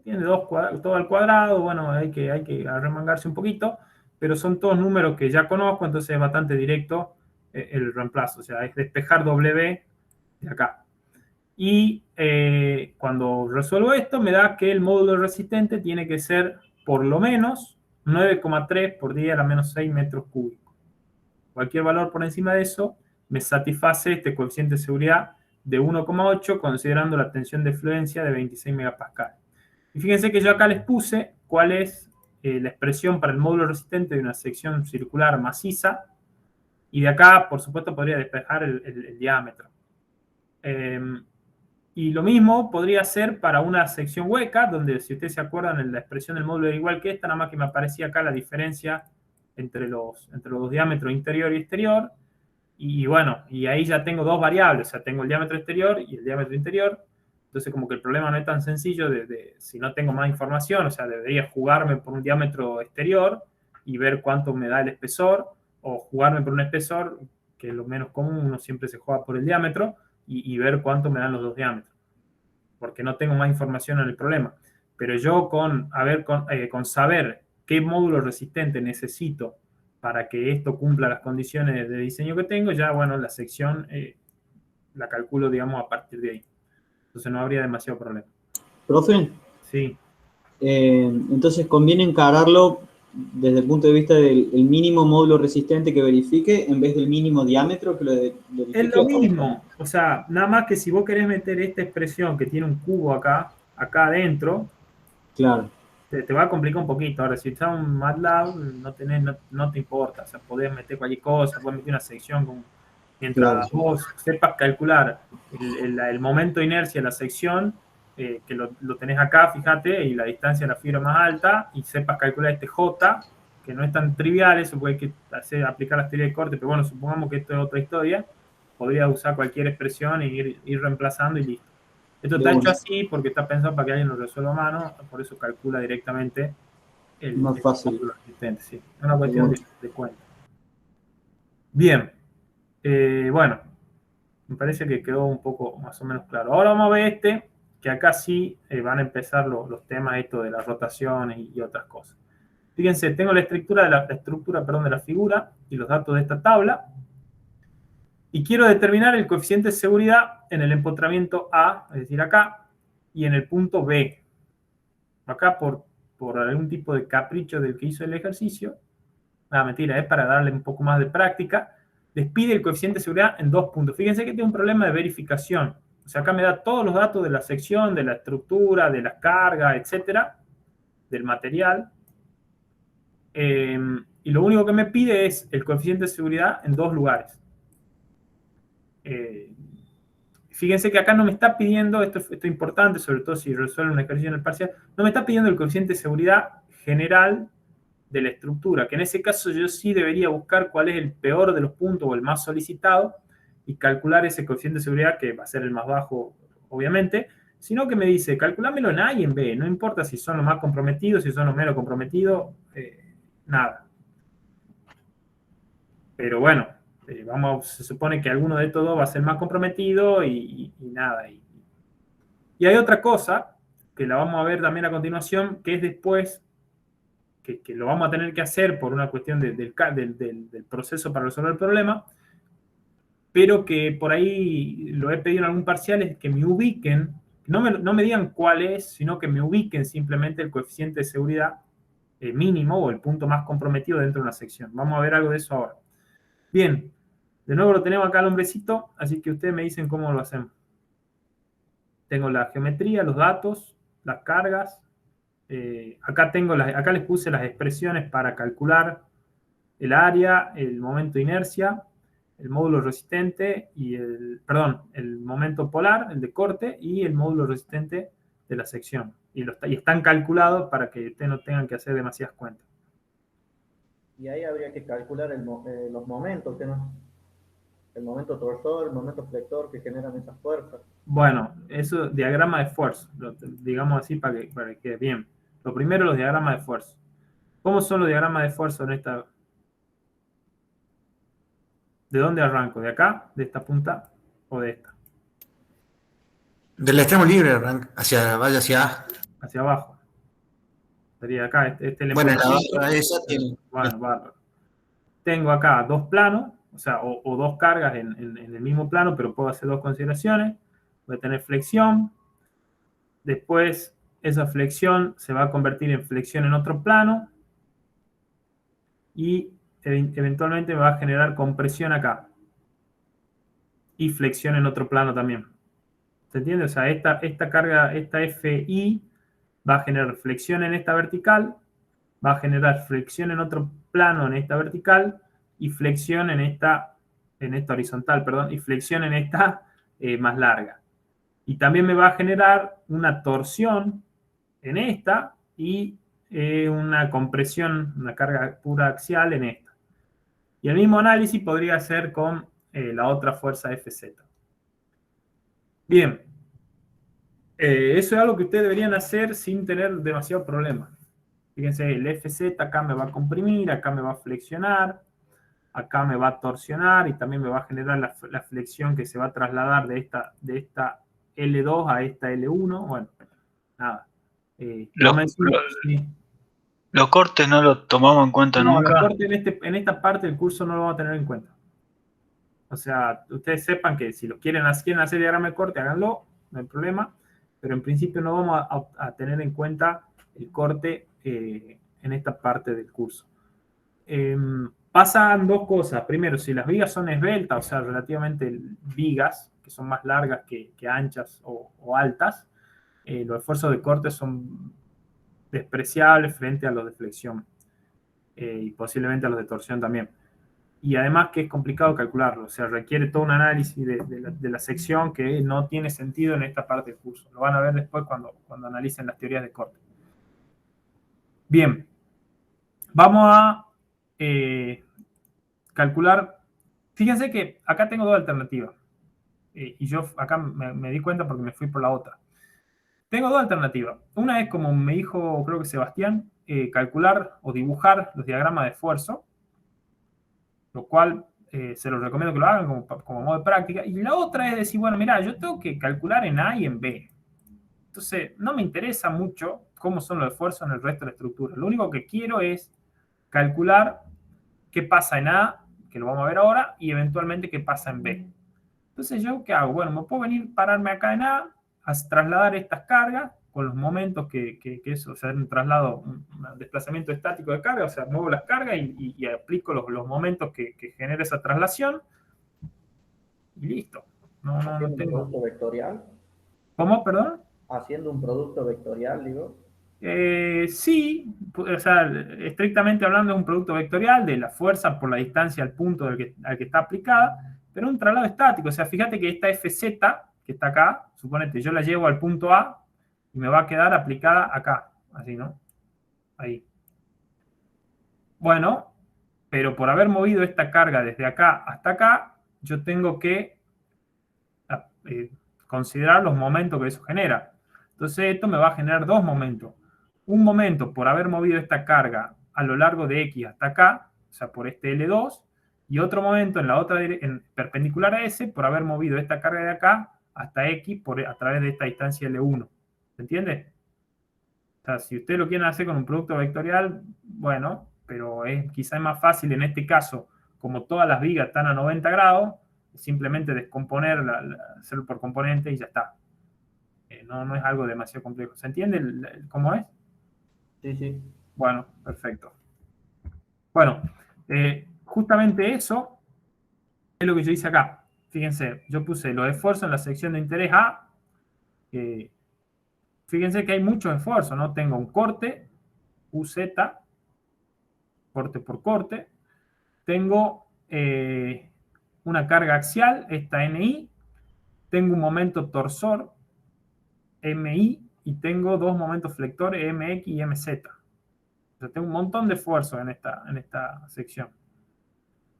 tiene todo al cuadrado, bueno, hay que arremangarse un poquito, pero son todos números que ya conozco, entonces es bastante directo el reemplazo. O sea, es despejar W de acá. Y cuando resuelvo esto, me da que el módulo resistente tiene que ser por lo menos 9,3 por 10 a la menos 6 metros cúbicos. Cualquier valor por encima de eso me satisface este coeficiente de seguridad de 1,8, considerando la tensión de fluencia de 26 megapascal. Y fíjense que yo acá les puse cuál es la expresión para el módulo resistente de una sección circular maciza, y de acá, por supuesto, podría despejar el diámetro. Y lo mismo podría ser para una sección hueca, donde, si ustedes se acuerdan, en la expresión del módulo era igual que esta, nada más que me aparecía acá la diferencia entre los dos diámetros interior y exterior. Y bueno, y ahí ya tengo dos variables, o sea, tengo el diámetro exterior y el diámetro interior. Entonces, como que el problema no es tan sencillo si no tengo más información, o sea, debería jugarme por un diámetro exterior y ver cuánto me da el espesor, o jugarme por un espesor, que es lo menos común, uno siempre se juega por el diámetro, y ver cuánto me dan los dos diámetros, porque no tengo más información en el problema. Pero yo con saber qué módulo resistente necesito para que esto cumpla las condiciones de diseño que tengo, ya, bueno, la sección la calculo, digamos, a partir de ahí. Entonces no habría demasiado problema. ¿Profe? Sí. Entonces conviene encararlo desde el punto de vista del mínimo módulo resistente que verifique en vez del mínimo diámetro que lo verifique. Es lo mismo. O sea, nada más que si vos querés meter esta expresión que tiene un cubo acá adentro, claro, te va a complicar un poquito. Ahora, si está un MATLAB, no te importa. O sea, podés meter cualquier cosa, podés meter una sección mientras vos sepas calcular el momento de inercia de la sección, que lo tenés acá, fíjate, y la distancia de la fibra más alta, y sepas calcular este J, que no es tan trivial, eso puede que aplicar las teorías de corte, pero bueno, supongamos que esto es otra historia, podrías usar cualquier expresión y ir reemplazando y listo. Esto está hecho así porque está pensado para que alguien lo resuelva a mano, por eso calcula directamente el módulo resistente. Sí. Es una cuestión de cuenta. Bien. Bueno, me parece que quedó un poco más o menos claro. Ahora vamos a ver que acá sí van a empezar los temas de las rotaciones y otras cosas. Fíjense, tengo la estructura de la figura y los datos de esta tabla. Y quiero determinar el coeficiente de seguridad en el empotramiento A, es decir, acá, y en el punto B. Acá, por algún tipo de capricho del que hizo el ejercicio, mentira, es para darle un poco más de práctica, les pide el coeficiente de seguridad en 2 puntos. Fíjense que tiene un problema de verificación. O sea, acá me da todos los datos de la sección, de la estructura, de la carga, etcétera, del material. Y lo único que me pide es el coeficiente de seguridad en 2 lugares. Fíjense que acá no me está pidiendo, esto es importante, sobre todo si resuelve un ejercicio en el parcial, no me está pidiendo el coeficiente de seguridad general de la estructura, que en ese caso yo sí debería buscar cuál es el peor de los puntos o el más solicitado y calcular ese coeficiente de seguridad, que va a ser el más bajo, obviamente, sino que me dice, calculámelo en A y en B, no importa si son los más comprometidos, si son los menos comprometidos, nada. Pero bueno, se supone que alguno de estos dos va a ser más comprometido y nada. Y hay otra cosa, que la vamos a ver también a continuación, que es después, que lo vamos a tener que hacer por una cuestión del proceso para resolver el problema, pero que por ahí lo he pedido en algún parcial, es que me ubiquen, no me digan cuál es, sino que me ubiquen simplemente el coeficiente de seguridad mínimo o el punto más comprometido dentro de una sección. Vamos a ver algo de eso ahora. Bien, de nuevo lo tenemos acá al hombrecito, así que ustedes me dicen cómo lo hacemos. Tengo la geometría, los datos, las cargas. Acá les puse las expresiones para calcular el área, el momento de inercia, el módulo resistente y el momento polar, el de corte, y el módulo resistente de la sección. Y están calculados para que ustedes no tengan que hacer demasiadas cuentas. Y ahí habría que calcular los momentos, el momento torsor, el momento flector que generan esas fuerzas. Bueno, eso diagrama de esfuerzo, digamos así para que quede bien. Lo primero, los diagramas de esfuerzo. ¿Cómo son los diagramas de esfuerzo en esta? ¿De dónde arranco? ¿De acá? ¿De esta punta? ¿O de esta? Del extremo libre, vaya hacia A. Hacia abajo. Sería acá, este Bueno, la levantamiento. barra esa tiene. Bueno, bárbaro. Tengo acá dos planos, o sea, o dos cargas en el mismo plano, pero puedo hacer dos consideraciones. Voy a tener flexión. Después, esa flexión se va a convertir en flexión en otro plano. Y eventualmente me va a generar compresión acá. Y flexión en otro plano también. ¿Se entiende? O sea, esta carga, esta FI, va a generar flexión en esta vertical, va a generar flexión en otro plano en esta vertical, y flexión en esta horizontal, perdón, y flexión en esta más larga. Y también me va a generar una torsión en esta y una compresión, una carga pura axial en esta. Y el mismo análisis podría hacer con la otra fuerza FZ. Bien. Eso es algo que ustedes deberían hacer sin tener demasiado problema. Fíjense, el FZ acá me va a comprimir, acá me va a flexionar, acá me va a torsionar y también me va a generar la flexión que se va a trasladar de esta L2 a esta L1. Bueno, nada. Los cortes no los tomamos en cuenta No, nunca. los cortes en esta parte del curso no lo vamos a tener en cuenta. O sea, ustedes sepan que si lo quieren hacer diagrama de corte, háganlo, no hay problema. Pero en principio no vamos a tener en cuenta el corte en esta parte del curso. Pasan dos cosas. Primero, si las vigas son esbeltas, o sea, relativamente vigas, que son más largas que anchas o altas, los esfuerzos de corte son despreciables frente a los de flexión y posiblemente a los de torsión también. Y además que es complicado calcularlo, o sea, requiere todo un análisis de la sección que no tiene sentido en esta parte del curso. Lo van a ver después cuando analicen las teorías de corte. Bien, vamos a calcular. Fíjense que acá tengo dos alternativas. Y yo acá me di cuenta porque me fui por la otra. Tengo dos alternativas. Una es, como me dijo, creo que Sebastián, calcular o dibujar los diagramas de esfuerzo, lo cual se los recomiendo que lo hagan como modo de práctica. Y la otra es decir, bueno, mira, yo tengo que calcular en A y en B. Entonces, no me interesa mucho cómo son los esfuerzos en el resto de la estructura. Lo único que quiero es calcular qué pasa en A, que lo vamos a ver ahora, y eventualmente qué pasa en B. Entonces, ¿yo qué hago? Bueno, me puedo pararme acá en A, a trasladar estas cargas con los momentos que es, o sea, un traslado, un desplazamiento estático de carga, o sea, muevo las cargas y aplico los momentos que genera esa traslación y listo. No ¿Haciendo tengo... un producto vectorial? ¿Cómo, perdón? ¿Haciendo un producto vectorial, digo? Sí, o sea, estrictamente hablando es un producto vectorial de la fuerza por la distancia al punto al que está aplicada, pero un traslado estático. O sea, fíjate que esta FZ que está acá, suponete, yo la llevo al punto A y me va a quedar aplicada acá, así, ¿no? Ahí. Bueno, pero por haber movido esta carga desde acá hasta acá, yo tengo que considerar los momentos que eso genera. Entonces esto me va a generar dos momentos. Un momento por haber movido esta carga a lo largo de X hasta acá, o sea, por este L2, y otro momento en la otra perpendicular a S por haber movido esta carga de acá hasta X a través de esta distancia L1. ¿Se entiende? O sea, si ustedes lo quieren hacer con un producto vectorial, bueno, pero quizá es más fácil en este caso, como todas las vigas están a 90 grados, simplemente descomponer, hacerlo por componente y ya está. No es algo demasiado complejo. ¿Se entiende cómo es? Sí, sí. Bueno, perfecto. Bueno, justamente eso es lo que yo hice acá. Fíjense, yo puse los esfuerzos en la sección de interés A. Fíjense que hay muchos esfuerzos, ¿no? Tengo un corte, UZ, corte por corte. Tengo una carga axial, esta NI. Tengo un momento torsor, MI, y tengo dos momentos flectores, MX y MZ. O sea, tengo un montón de esfuerzos en esta sección.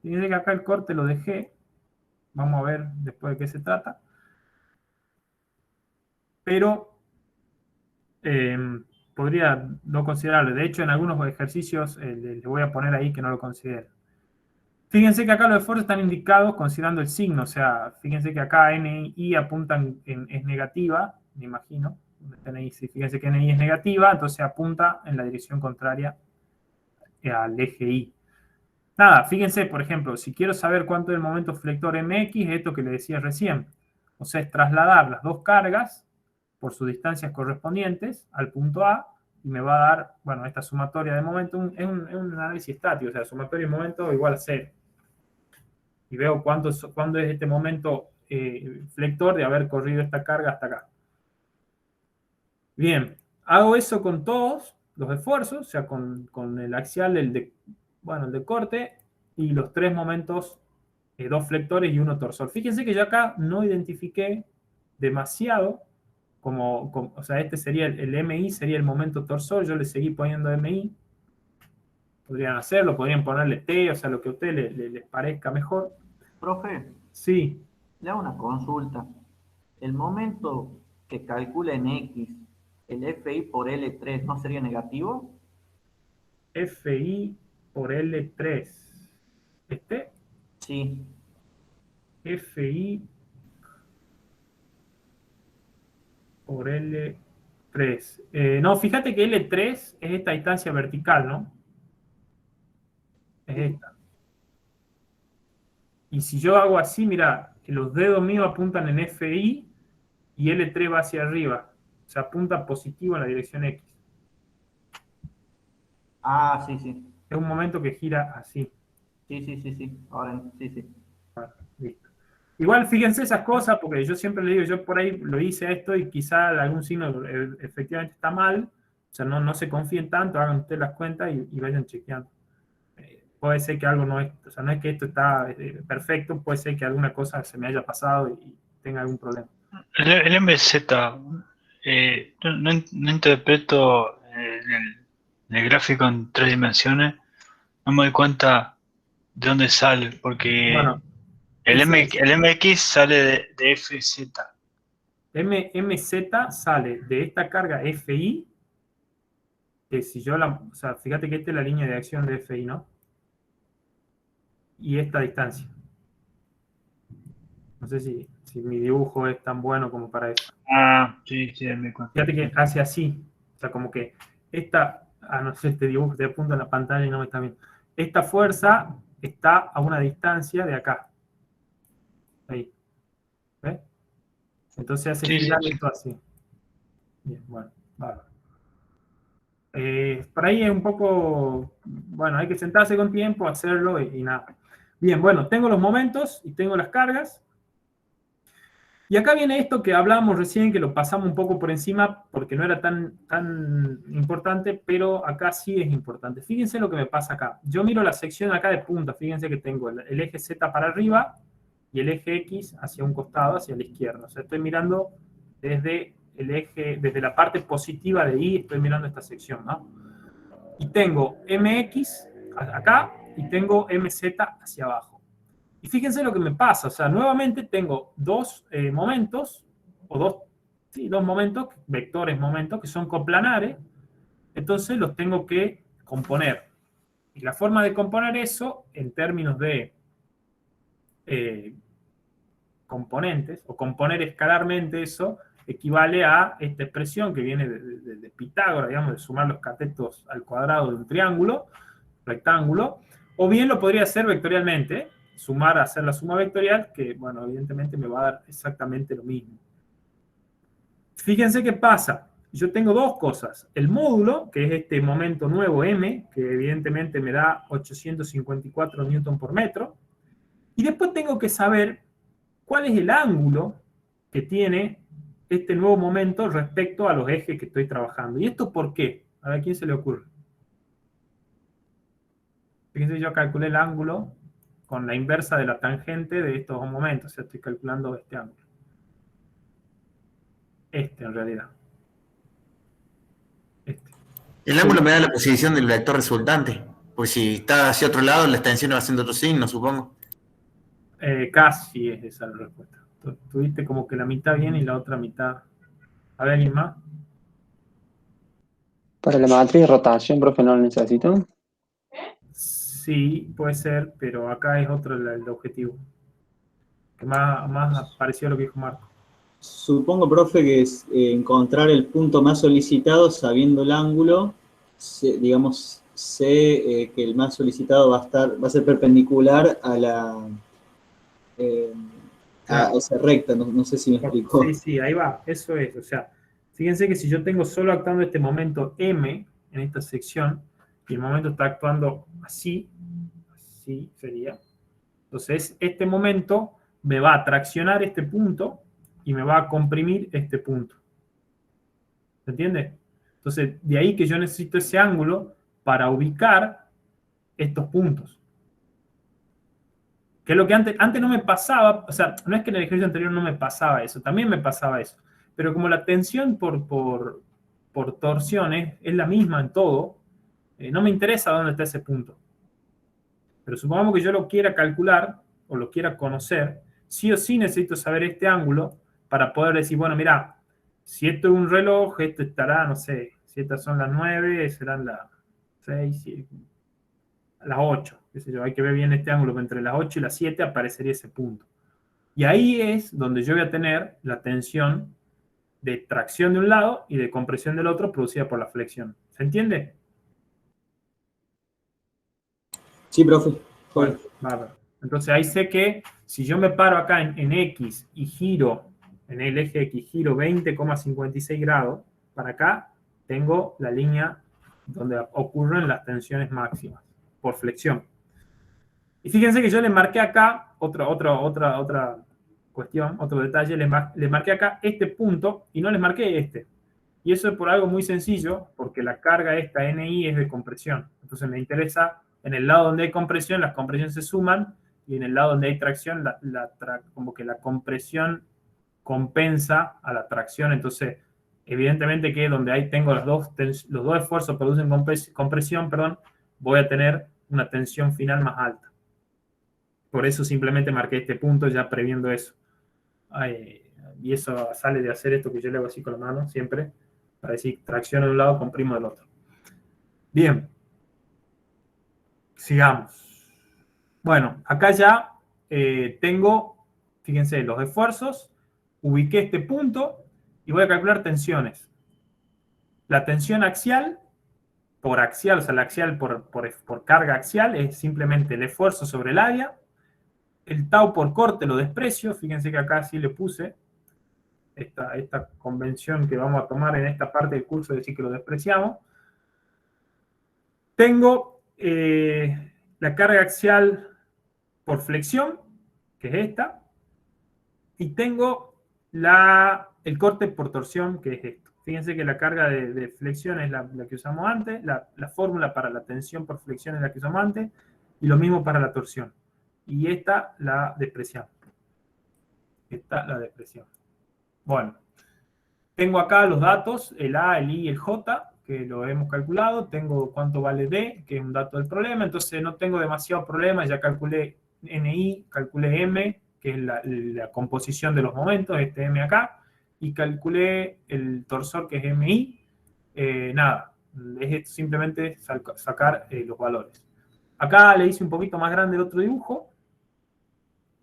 Fíjense que acá el corte lo dejé. Vamos a ver después de qué se trata. Pero podría no considerarlo. De hecho, en algunos ejercicios les voy a poner ahí que no lo considero. Fíjense que acá los esfuerzos están indicados considerando el signo. O sea, fíjense que acá NI apuntan es negativa, me imagino. donde está NI. Si fíjense que NI es negativa, entonces apunta en la dirección contraria al eje Y. Nada, fíjense, por ejemplo, si quiero saber cuánto es el momento flector MX, es esto que le decía recién. O sea, es trasladar las dos cargas por sus distancias correspondientes al punto A, y me va a dar, bueno, esta sumatoria de momento, es un análisis estático, o sea, sumatoria de momento igual a 0. Y veo cuándo es este momento flector de haber corrido esta carga hasta acá. Bien, hago eso con todos los esfuerzos, o sea, con el axial, el de corte, y los 3 momentos, 2 flectores y 1 torsor. Fíjense que yo acá no identifiqué demasiado, o sea, este sería el MI, sería el momento torsor, yo le seguí poniendo MI. Podrían hacerlo, podrían ponerle T, o sea, lo que a ustedes les parezca mejor. Profe, Sí. le hago una consulta. El momento que calcula en X, el FI por L3, ¿no sería negativo? FI por L3. ¿Este? Sí. FI por L3. No, fíjate que L3 es esta distancia vertical, ¿no? Es esta. Y si yo hago así, mira, los dedos míos apuntan en FI y L3 va hacia arriba. O sea, apunta positivo en la dirección X. Ah, sí, sí. Es un momento que gira así. Sí. Ahora, sí. Bueno, listo. Igual fíjense esas cosas, porque yo siempre le digo, yo por ahí lo hice esto y quizá algún signo efectivamente está mal. O sea, no se confíen tanto, hagan ustedes las cuentas y vayan chequeando. Puede ser que algo no es, o sea, no es que esto está perfecto, puede ser que alguna cosa se me haya pasado y tenga algún problema. El MZ, no interpreto en el gráfico en 3 dimensiones, no me doy cuenta de dónde sale, porque Bueno, el MX sale de FZ. MZ sale de esta carga FI, que si yo o sea, fíjate que esta es la línea de acción de FI, ¿no? Y esta distancia. No sé si mi dibujo es tan bueno como para eso. Ah, sí, me cuento. Fíjate que hace así. O sea, como que esta, no sé, este dibujo te apunta en la pantalla y no me está viendo. Esta fuerza está a una distancia de acá. Ahí. ¿Ves? Entonces hace girar esto así. Bien, bueno, vale. Por ahí es un poco, bueno, hay que sentarse con tiempo, hacerlo y nada. Bien, bueno, tengo los momentos y tengo las cargas. Y acá viene esto que hablábamos recién, que lo pasamos un poco por encima porque no era tan importante, pero acá sí es importante. Fíjense lo que me pasa acá. Yo miro la sección acá de punta, fíjense que tengo el eje Z para arriba y el eje X hacia un costado, hacia la izquierda. O sea, estoy mirando desde desde la parte positiva de Y, estoy mirando esta sección, ¿no? Y tengo MX acá y tengo MZ hacia abajo. Y fíjense lo que me pasa, o sea, nuevamente tengo 2 momentos, o dos momentos, vectores momentos, que son coplanares, entonces los tengo que componer. Y la forma de componer eso, en términos de componentes, o componer escalarmente eso, equivale a esta expresión que viene de Pitágoras, digamos, de sumar los catetos al cuadrado de un triángulo, rectángulo, o bien lo podría hacer vectorialmente, hacer la suma vectorial, que, bueno, evidentemente me va a dar exactamente lo mismo. Fíjense qué pasa. Yo tengo 2 cosas. El módulo, que es este momento nuevo M, que evidentemente me da 854 newton por metro, y después tengo que saber cuál es el ángulo que tiene este nuevo momento respecto a los ejes que estoy trabajando. ¿Y esto por qué? A ver, ¿a quién se le ocurre? Fíjense, yo calculé el ángulo con la inversa de la tangente de estos 2 momentos. O sea, estoy calculando este ángulo. En realidad. El ángulo me da la posición del vector resultante. Pues si está hacia otro lado, la extensión va haciendo otro signo, supongo. Casi es esa la respuesta. Tuviste como que la mitad bien y la otra mitad. A ver, ¿alguien más? Para la matriz de rotación, profe, no lo necesito. Sí, puede ser, pero acá es otro el objetivo. Que más pareció a lo que dijo Marco. Supongo, profe, que es encontrar el punto más solicitado sabiendo el ángulo, digamos, sé que el más solicitado va a ser perpendicular a la a esa recta, no sé si me explico. Sí, sí, ahí va, eso es. O sea, fíjense que si yo tengo solo actuando este momento M en esta sección, y el momento está actuando así sería. Entonces, este momento me va a traccionar este punto y me va a comprimir este punto. ¿Se entiende? Entonces, de ahí que yo necesito ese ángulo para ubicar estos puntos. Que es lo que antes no me pasaba, o sea, no es que en el ejercicio anterior no me pasaba eso, también me pasaba eso. Pero como la tensión por torsión es la misma en todo, no me interesa dónde está ese punto. Pero supongamos que yo lo quiera calcular o lo quiera conocer, sí o sí necesito saber este ángulo para poder decir, bueno, mira, si esto es un reloj, esto estará, no sé, si estas son las 9, serán las 6, las 8, qué sé yo, hay que ver bien este ángulo, entre las 8 y las 7 aparecería ese punto. Y ahí es donde yo voy a tener la tensión de tracción de un lado y de compresión del otro producida por la flexión. ¿Se entiende? Sí, profe. Bueno, bárbaro. Entonces ahí sé que si yo me paro acá en X y giro, en el eje X, giro 20,56 grados, para acá tengo la línea donde ocurren las tensiones máximas por flexión. Y fíjense que yo le marqué acá otra cuestión, otro detalle, le marqué acá este punto y no les marqué este. Y eso es por algo muy sencillo, porque la carga esta NI es de compresión. Entonces me interesa, en el lado donde hay compresión, las compresiones se suman, y en el lado donde hay tracción, como que la compresión compensa a la tracción. Entonces, evidentemente que donde tengo los dos esfuerzos producen compresión, voy a tener una tensión final más alta. Por eso simplemente marqué este punto ya previendo eso. Y eso sale de hacer esto que yo le hago así con la mano siempre, para decir tracciono de un lado, comprimo del otro. Bien. Sigamos. Bueno, acá ya tengo, fíjense, los esfuerzos, ubiqué este punto y voy a calcular tensiones. La tensión axial, por axial, o sea, la axial por carga axial, es simplemente el esfuerzo sobre el área. El tau por corte lo desprecio, fíjense que acá sí le puse esta convención que vamos a tomar en esta parte del curso, de decir que lo despreciamos. Tengo la carga axial por flexión, que es esta, y tengo el corte por torsión, que es esto. Fíjense que la carga de flexión es la que usamos antes, la fórmula para la tensión por flexión es la que usamos antes, y lo mismo para la torsión. Y esta la despreciamos. Esta la despreciamos. Bueno, tengo acá los datos, el A, el I y el J, que lo hemos calculado. Tengo cuánto vale D, que es un dato del problema. Entonces no tengo demasiado problema. Ya calculé NI, calculé M, que es la composición de los momentos, este M acá. Y calculé el torsor, que es MI. Nada, es simplemente sacar los valores. Acá le hice un poquito más grande el otro dibujo.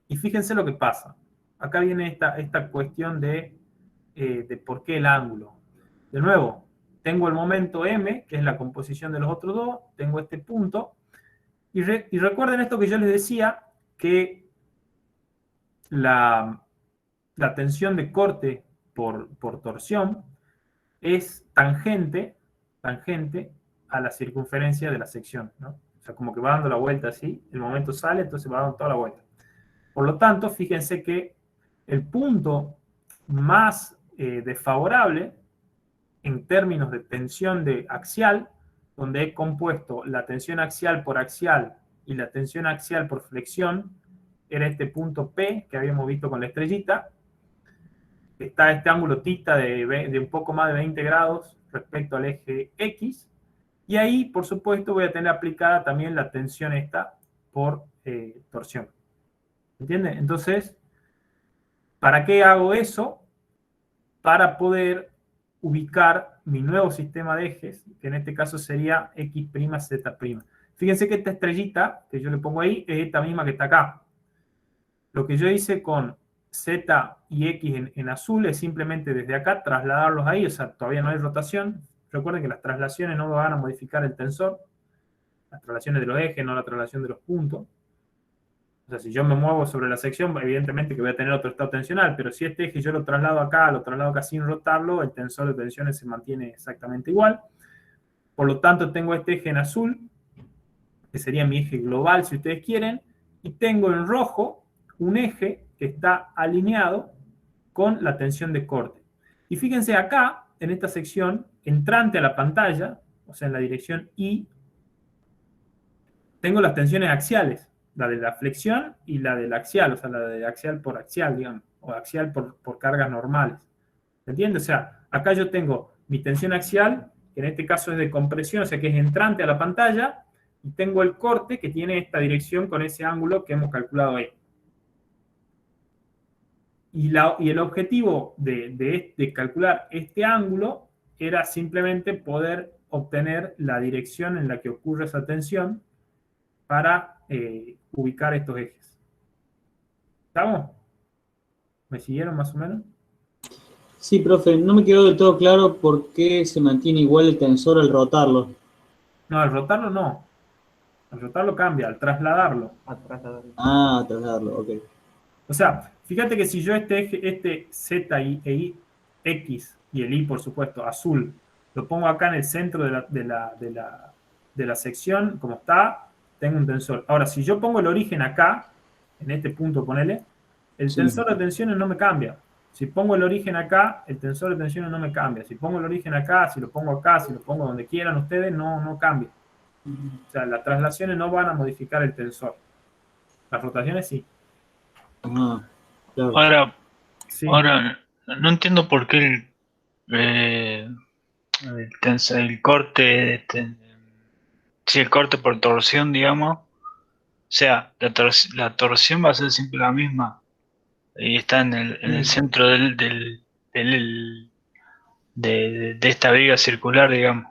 Y fíjense lo que pasa. Acá viene esta cuestión de por qué el ángulo. De nuevo, tengo el momento M, que es la composición de los otros dos, tengo este punto, y recuerden esto que yo les decía, que la tensión de corte por torsión es tangente a la circunferencia de la sección, ¿no? O sea, como que va dando la vuelta así, el momento sale, entonces va dando toda la vuelta. Por lo tanto, fíjense que el punto más desfavorable en términos de tensión axial, donde he compuesto la tensión axial por axial y la tensión axial por flexión, era este punto P que habíamos visto con la estrellita. Está este ángulo θ de un poco más de 20 grados respecto al eje X. Y ahí, por supuesto, voy a tener aplicada también la tensión esta por torsión. ¿Entienden? Entonces, ¿para qué hago eso? Para poder ubicar mi nuevo sistema de ejes, que en este caso sería X', Z'. Fíjense que esta estrellita que yo le pongo ahí es esta misma que está acá. Lo que yo hice con Z y X en azul es simplemente desde acá trasladarlos ahí, o sea, todavía no hay rotación. Recuerden que las traslaciones no van a modificar el tensor, las traslaciones de los ejes, no la traslación de los puntos. O sea, si yo me muevo sobre la sección, evidentemente que voy a tener otro estado tensional, pero si este eje yo lo traslado acá sin rotarlo, el tensor de tensiones se mantiene exactamente igual. Por lo tanto, tengo este eje en azul, que sería mi eje global, si ustedes quieren, y tengo en rojo un eje que está alineado con la tensión de corte. Y fíjense acá, en esta sección, entrante a la pantalla, o sea, en la dirección Y, tengo las tensiones axiales, la de la flexión y la del axial, o sea, la de axial por axial, digamos, o axial por cargas normales. ¿Se entiende? O sea, acá yo tengo mi tensión axial, que en este caso es de compresión, o sea, que es entrante a la pantalla, y tengo el corte que tiene esta dirección con ese ángulo que hemos calculado ahí. Y el objetivo de calcular este ángulo era simplemente poder obtener la dirección en la que ocurre esa tensión para ubicar estos ejes. ¿Estamos? ¿Me siguieron más o menos? Sí, profe, no me quedó del todo claro por qué se mantiene igual el tensor al rotarlo. No, al rotarlo no. Al rotarlo cambia, al trasladarlo. Ah, trasladarlo, ok. O sea, fíjate que si yo este Z y X y el Y, por supuesto, azul, lo pongo acá en el centro de la sección, como está, tengo un tensor. Ahora, si yo pongo el origen acá, en este punto, ponele, el tensor de tensiones no me cambia. Si pongo el origen acá, el tensor de tensiones no me cambia. Si pongo el origen acá, si lo pongo acá, si lo pongo donde quieran ustedes, no cambia. O sea, las traslaciones no van a modificar el tensor. Las rotaciones sí. Ah, claro. Ahora, no entiendo por qué el corte, el corte por torsión, digamos, o sea, la torsión va a ser siempre la misma y está en el centro de esta viga circular, digamos.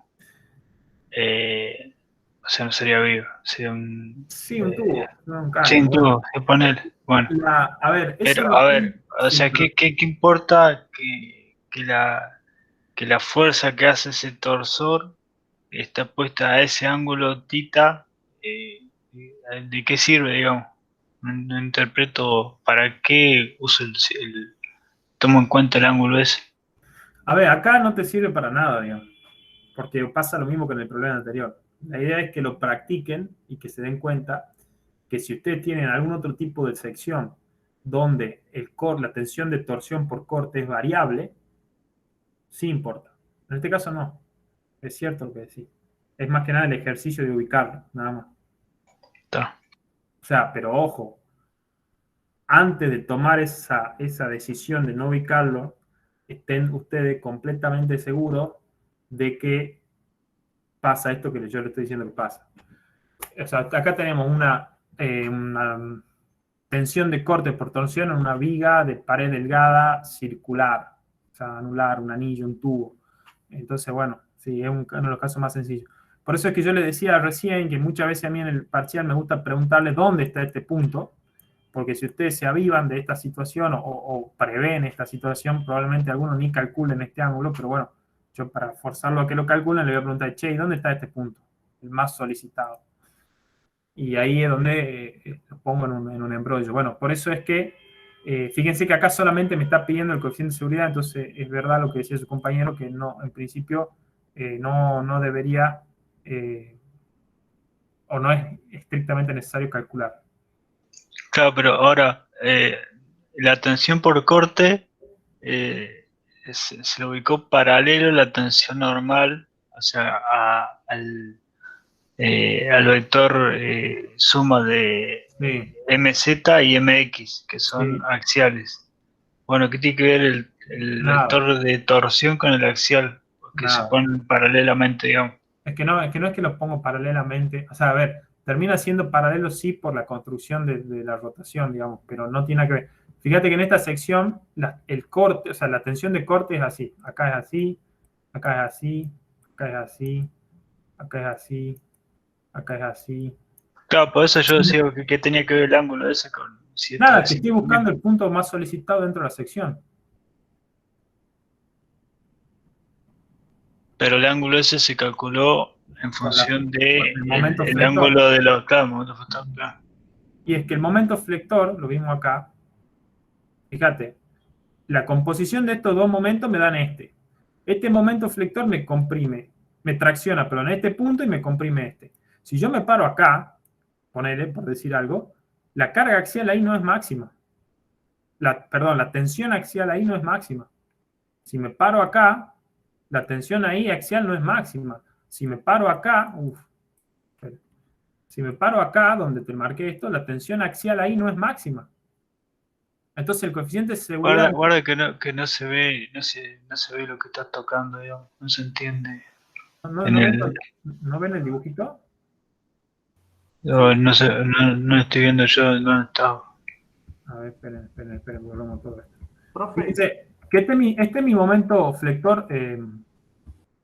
O sea, no sería viga, sería un... Sí, un tubo, no un cable. Sí, un tubo, se pone, bueno. A ver, pero, a ver, o sea, ¿qué importa que la fuerza que hace ese torsor está puesta a ese ángulo tita? ¿De qué sirve, digamos? No interpreto para qué uso tomo en cuenta el ángulo ese. A ver, acá no te sirve para nada, digamos, porque pasa lo mismo que en el problema anterior. La idea es que lo practiquen y que se den cuenta que si ustedes tienen algún otro tipo de sección donde la tensión de torsión por corte es variable, sí importa. En este caso no. Es cierto lo que decís. Es más que nada el ejercicio de ubicarlo, nada más. Está. O sea, pero ojo, antes de tomar esa decisión de no ubicarlo, estén ustedes completamente seguros de que pasa esto que yo le estoy diciendo que pasa. O sea, acá tenemos una tensión de corte por torsión en una viga de pared delgada circular, o sea, anular, un anillo, un tubo. Entonces, bueno, sí, es uno de los casos más sencillos. Por eso es que yo le decía recién que muchas veces a mí en el parcial me gusta preguntarles dónde está este punto, porque si ustedes se avivan de esta situación o prevén esta situación, probablemente algunos ni calculen este ángulo, pero bueno, yo para forzarlo a que lo calculen le voy a preguntar, che, ¿y dónde está este punto? El más solicitado. Y ahí es donde lo pongo en un embrollo. Bueno, por eso es que, fíjense que acá solamente me está pidiendo el coeficiente de seguridad, entonces es verdad lo que decía su compañero, que no, en principio no debería, o no es estrictamente necesario calcular. Claro, pero ahora, la tensión por corte se lo ubicó paralelo a la tensión normal, o sea, al vector suma de MZ y MX, que son axiales. Bueno, ¿qué tiene que ver el vector de torsión con el axial? Porque se ponen paralelamente, digamos. Es que no es que los pongo paralelamente. O sea, a ver, termina siendo paralelo sí por la construcción de la rotación, digamos, pero no tiene nada que ver. Fíjate que en esta sección el corte, o sea, la tensión de corte es así. Acá es así, acá es así, acá es así, acá es así, acá es así. Claro, por eso yo decía que tenía que ver el ángulo ese Nada, que estoy buscando el punto más solicitado dentro de la sección. Pero el ángulo ese se calculó en función de el momento el flector. ángulo de los momento flector, claro. Y es que el momento flector, lo mismo acá, fíjate, la composición de estos dos momentos me dan este. Este momento flector me comprime, me tracciona, pero en este punto y me comprime este. Si yo me paro acá, ponele, por decir algo, la carga axial ahí no es máxima. Perdón, la tensión axial ahí no es máxima. Si me paro acá, la tensión ahí axial no es máxima. Si me paro acá, si me paro acá, donde te marqué esto, la tensión axial ahí no es máxima. Entonces el coeficiente de seguridad... Guarda que no se ve, no se ve lo que estás tocando, digamos, no se entiende. ¿No ven el dibujito? No estoy viendo yo dónde estaba. A ver, esperen, volvamos todo esto. Profe. Fíjense que este es mi momento flector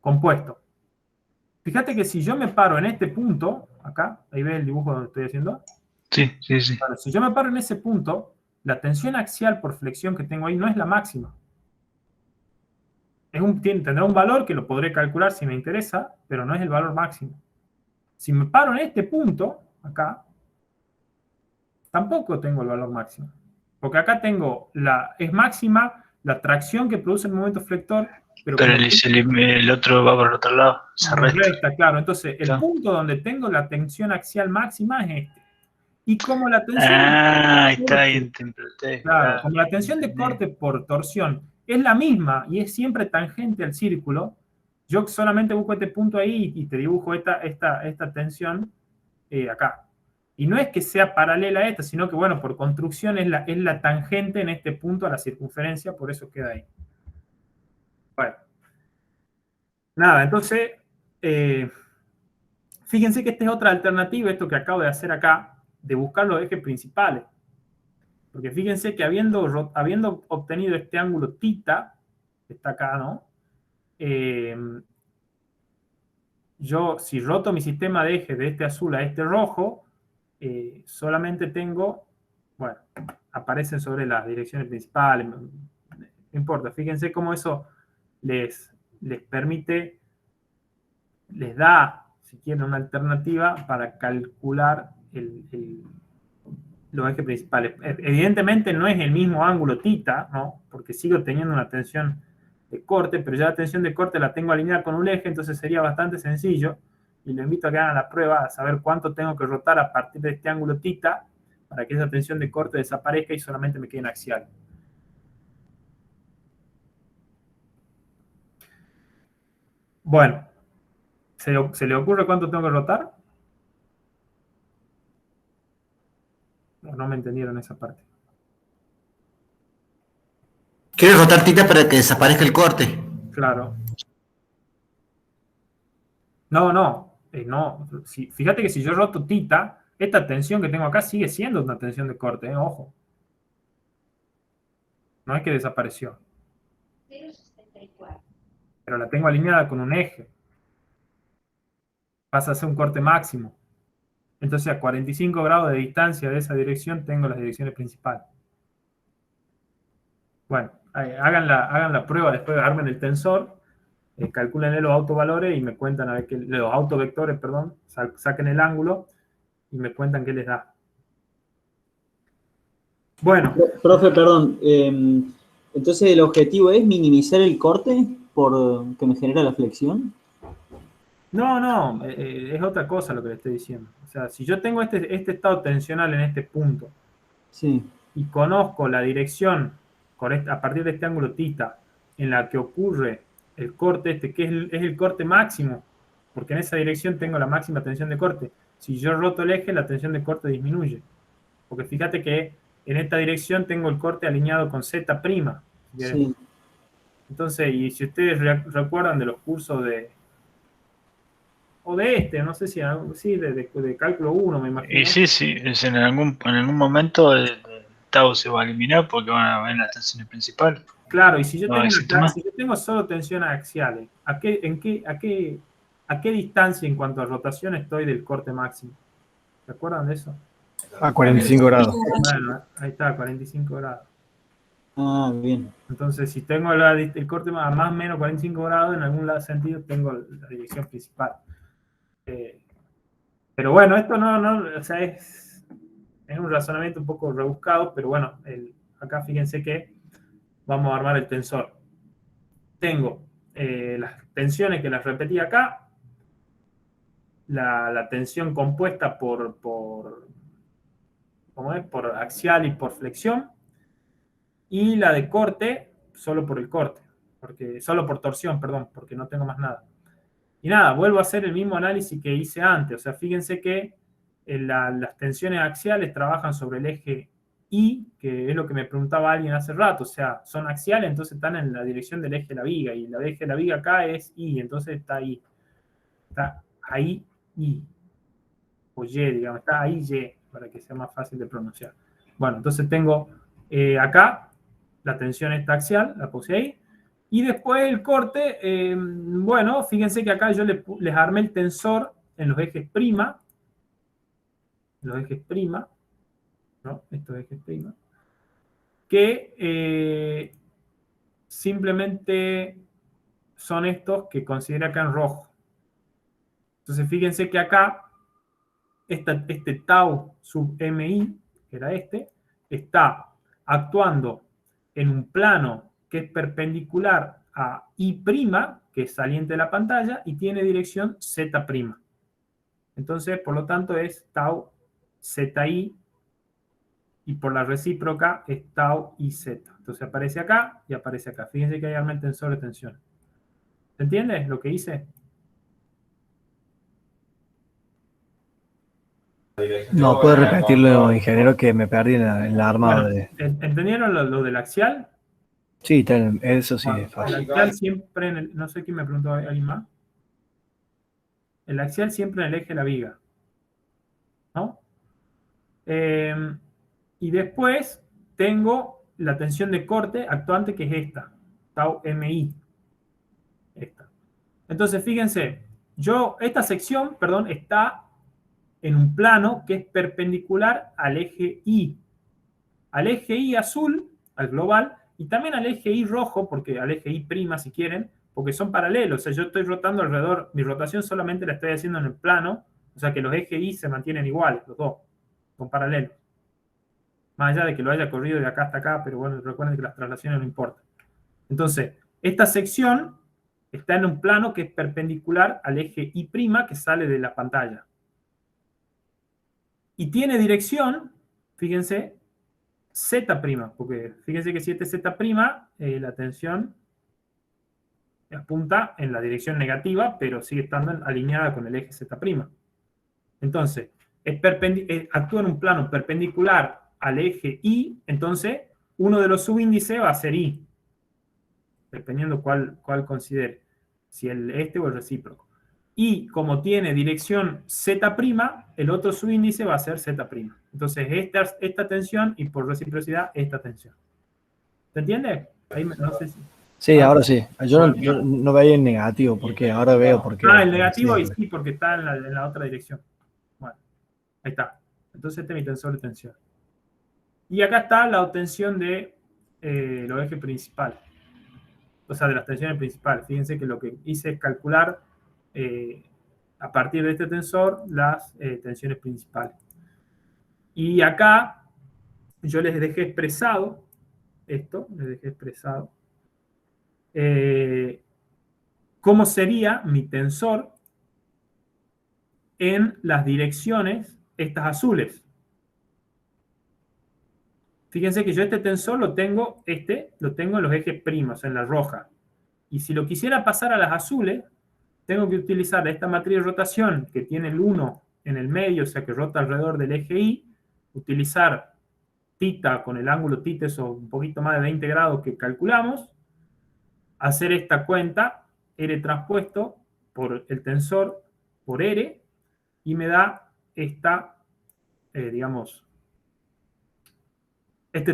compuesto. Fíjate que si yo me paro en este punto, acá, ahí ven el dibujo donde estoy haciendo. Sí. Bueno, si yo me paro en ese punto, la tensión axial por flexión que tengo ahí no es la máxima. Tendrá un valor que lo podré calcular si me interesa, pero no es el valor máximo. Si me paro en este punto, acá, tampoco tengo el valor máximo. Porque acá tengo es máxima la tracción que produce el momento flector, pero el otro va por el otro lado, se resta. Claro, entonces el punto donde tengo la tensión axial máxima es este. Y como la tensión como la tensión de corte por torsión es la misma y es siempre tangente al círculo, yo solamente busco este punto ahí y te dibujo esta tensión acá. Y no es que sea paralela a esta, sino que, bueno, por construcción es la tangente en este punto a la circunferencia, por eso queda ahí. Bueno. Nada, entonces, fíjense que esta es otra alternativa, esto que acabo de hacer acá, de buscar los ejes principales. Porque fíjense que habiendo obtenido este ángulo θ, que está acá, ¿no? Yo, si roto mi sistema de ejes de este azul a este rojo, solamente tengo, bueno, aparecen sobre las direcciones principales, no importa, fíjense cómo eso les permite, les da, si quieren, una alternativa para calcular los ejes principales. Evidentemente no es el mismo ángulo θ, ¿no? Porque sigo teniendo una tensión de corte, pero ya la tensión de corte la tengo alineada con un eje, entonces sería bastante sencillo. Y lo invito a que hagan la prueba, a saber cuánto tengo que rotar a partir de este ángulo θ para que esa tensión de corte desaparezca y solamente me quede en axial. Bueno, ¿se le ocurre cuánto tengo que rotar? No me entendieron esa parte. ¿Quieres rotar θ para que desaparezca el corte? Claro. No. Fíjate que si yo roto θ, esta tensión que tengo acá sigue siendo una tensión de corte, ojo. No es que desapareció. Pero la tengo alineada con un eje. Pasa a ser un corte máximo. Entonces a 45 grados de distancia de esa dirección tengo las direcciones principales. Bueno, hagan la prueba, después armen el tensor, calculen los autovalores y me cuentan, a ver los autovectores, perdón, saquen el ángulo y me cuentan qué les da. Bueno. Profe, perdón, entonces el objetivo es minimizar el corte que me genera la flexión. No, es otra cosa lo que le estoy diciendo. O sea, si yo tengo este estado tensional en este punto, sí, y conozco la dirección a partir de este ángulo θ en la que ocurre el corte que es el corte máximo, porque en esa dirección tengo la máxima tensión de corte. Si yo roto el eje, la tensión de corte disminuye. Porque fíjate que en esta dirección tengo el corte alineado con Z'. Sí. Entonces, y si ustedes recuerdan de los cursos no sé si de cálculo 1, me imagino. Y sí, en algún momento el tau se va a eliminar porque van a ver las tensiones principales. Claro, y si yo tengo solo tensiones axiales, ¿a qué distancia en cuanto a rotación estoy del corte máximo? ¿Se acuerdan de eso? A 45 grados. Bueno, ahí está, 45 grados. Ah, bien. Entonces, si tengo el corte a más o menos 45 grados, en algún sentido tengo la dirección principal. Pero bueno, esto o sea, es un razonamiento un poco rebuscado, pero bueno, acá fíjense que vamos a armar el tensor. Tengo las tensiones que las repetí acá, la tensión compuesta por axial y por flexión, y la de corte solo por el corte, solo por torsión, perdón, porque no tengo más nada. Y nada, vuelvo a hacer el mismo análisis que hice antes. O sea, fíjense que las tensiones axiales trabajan sobre el eje Y, que es lo que me preguntaba alguien hace rato. O sea, son axiales, entonces están en la dirección del eje de la viga. Y el eje de la viga acá es Y, entonces está ahí. Está ahí Y. O Y, digamos, está ahí Y, para que sea más fácil de pronunciar. Bueno, entonces tengo acá la tensión esta axial, la puse ahí. Y después el corte, bueno, fíjense que acá yo les armé el tensor en los ejes prima. Los ejes prima, ¿no? Estos ejes prima. Que simplemente son estos que considero acá en rojo. Entonces fíjense que acá, este tau sub mi, que era está actuando en un plano que es perpendicular a I', que es saliente de la pantalla, y tiene dirección Z'. Entonces, por lo tanto, es tau ZI, y por la recíproca es tau IZ. Entonces aparece acá y aparece acá. Fíjense que hay arma el tensor de tensión. ¿Se entiende lo que hice? No, puedo repetirlo, ingeniero, que me perdí en la armada Bueno, de... ¿entendieron lo del axial? Sí, eso sí, Bueno, es fácil. el axial siempre, no sé quién me preguntó, ¿alguien más? El axial siempre en el eje de la viga, ¿no? Y después tengo la tensión de corte actuante, que es esta, tau mi. Esta. Entonces, fíjense, esta sección, perdón, está en un plano que es perpendicular al eje Y. Al eje Y azul, al global, y también al eje Y rojo, porque al eje Y' si quieren, porque son paralelos. O sea, yo estoy rotando alrededor, mi rotación solamente la estoy haciendo en el plano, o sea que los ejes Y se mantienen iguales, los dos, son paralelos. Más allá de que lo haya corrido de acá hasta acá, pero bueno, recuerden que las traslaciones no importan. Entonces, esta sección está en un plano que es perpendicular al eje Y', que sale de la pantalla. Y tiene dirección, fíjense, Z', porque fíjense que si este es Z', la tensión apunta en la dirección negativa, pero sigue estando alineada con el eje Z'. Entonces, actúa en un plano perpendicular al eje Y, entonces uno de los subíndices va a ser Y, dependiendo cuál considere, si este o el recíproco. Y como tiene dirección Z', el otro subíndice va a ser Z'. Entonces, esta tensión, y por reciprocidad, esta tensión. ¿Se entiende? Ahí no sé si... Sí, ahora sí. Yo no veía el negativo, porque ahora veo por qué. el negativo, y sí, porque está en la otra dirección. Bueno, ahí está. Entonces, este es mi tensor de tensión. Y acá está la obtención de los ejes principales. O sea, de las tensiones principales. Fíjense que lo que hice es calcular a partir de este tensor las tensiones principales. Y acá yo les dejé expresado esto, cómo sería mi tensor en las direcciones estas azules. Fíjense que yo este tensor lo tengo en los ejes primos, en la roja. Y si lo quisiera pasar a las azules, tengo que utilizar esta matriz de rotación que tiene el 1 en el medio, o sea que rota alrededor del eje Y, utilizar θ con el ángulo θ, eso un poquito más de 20 grados que calculamos, hacer esta cuenta, R transpuesto por el tensor por R, y me da este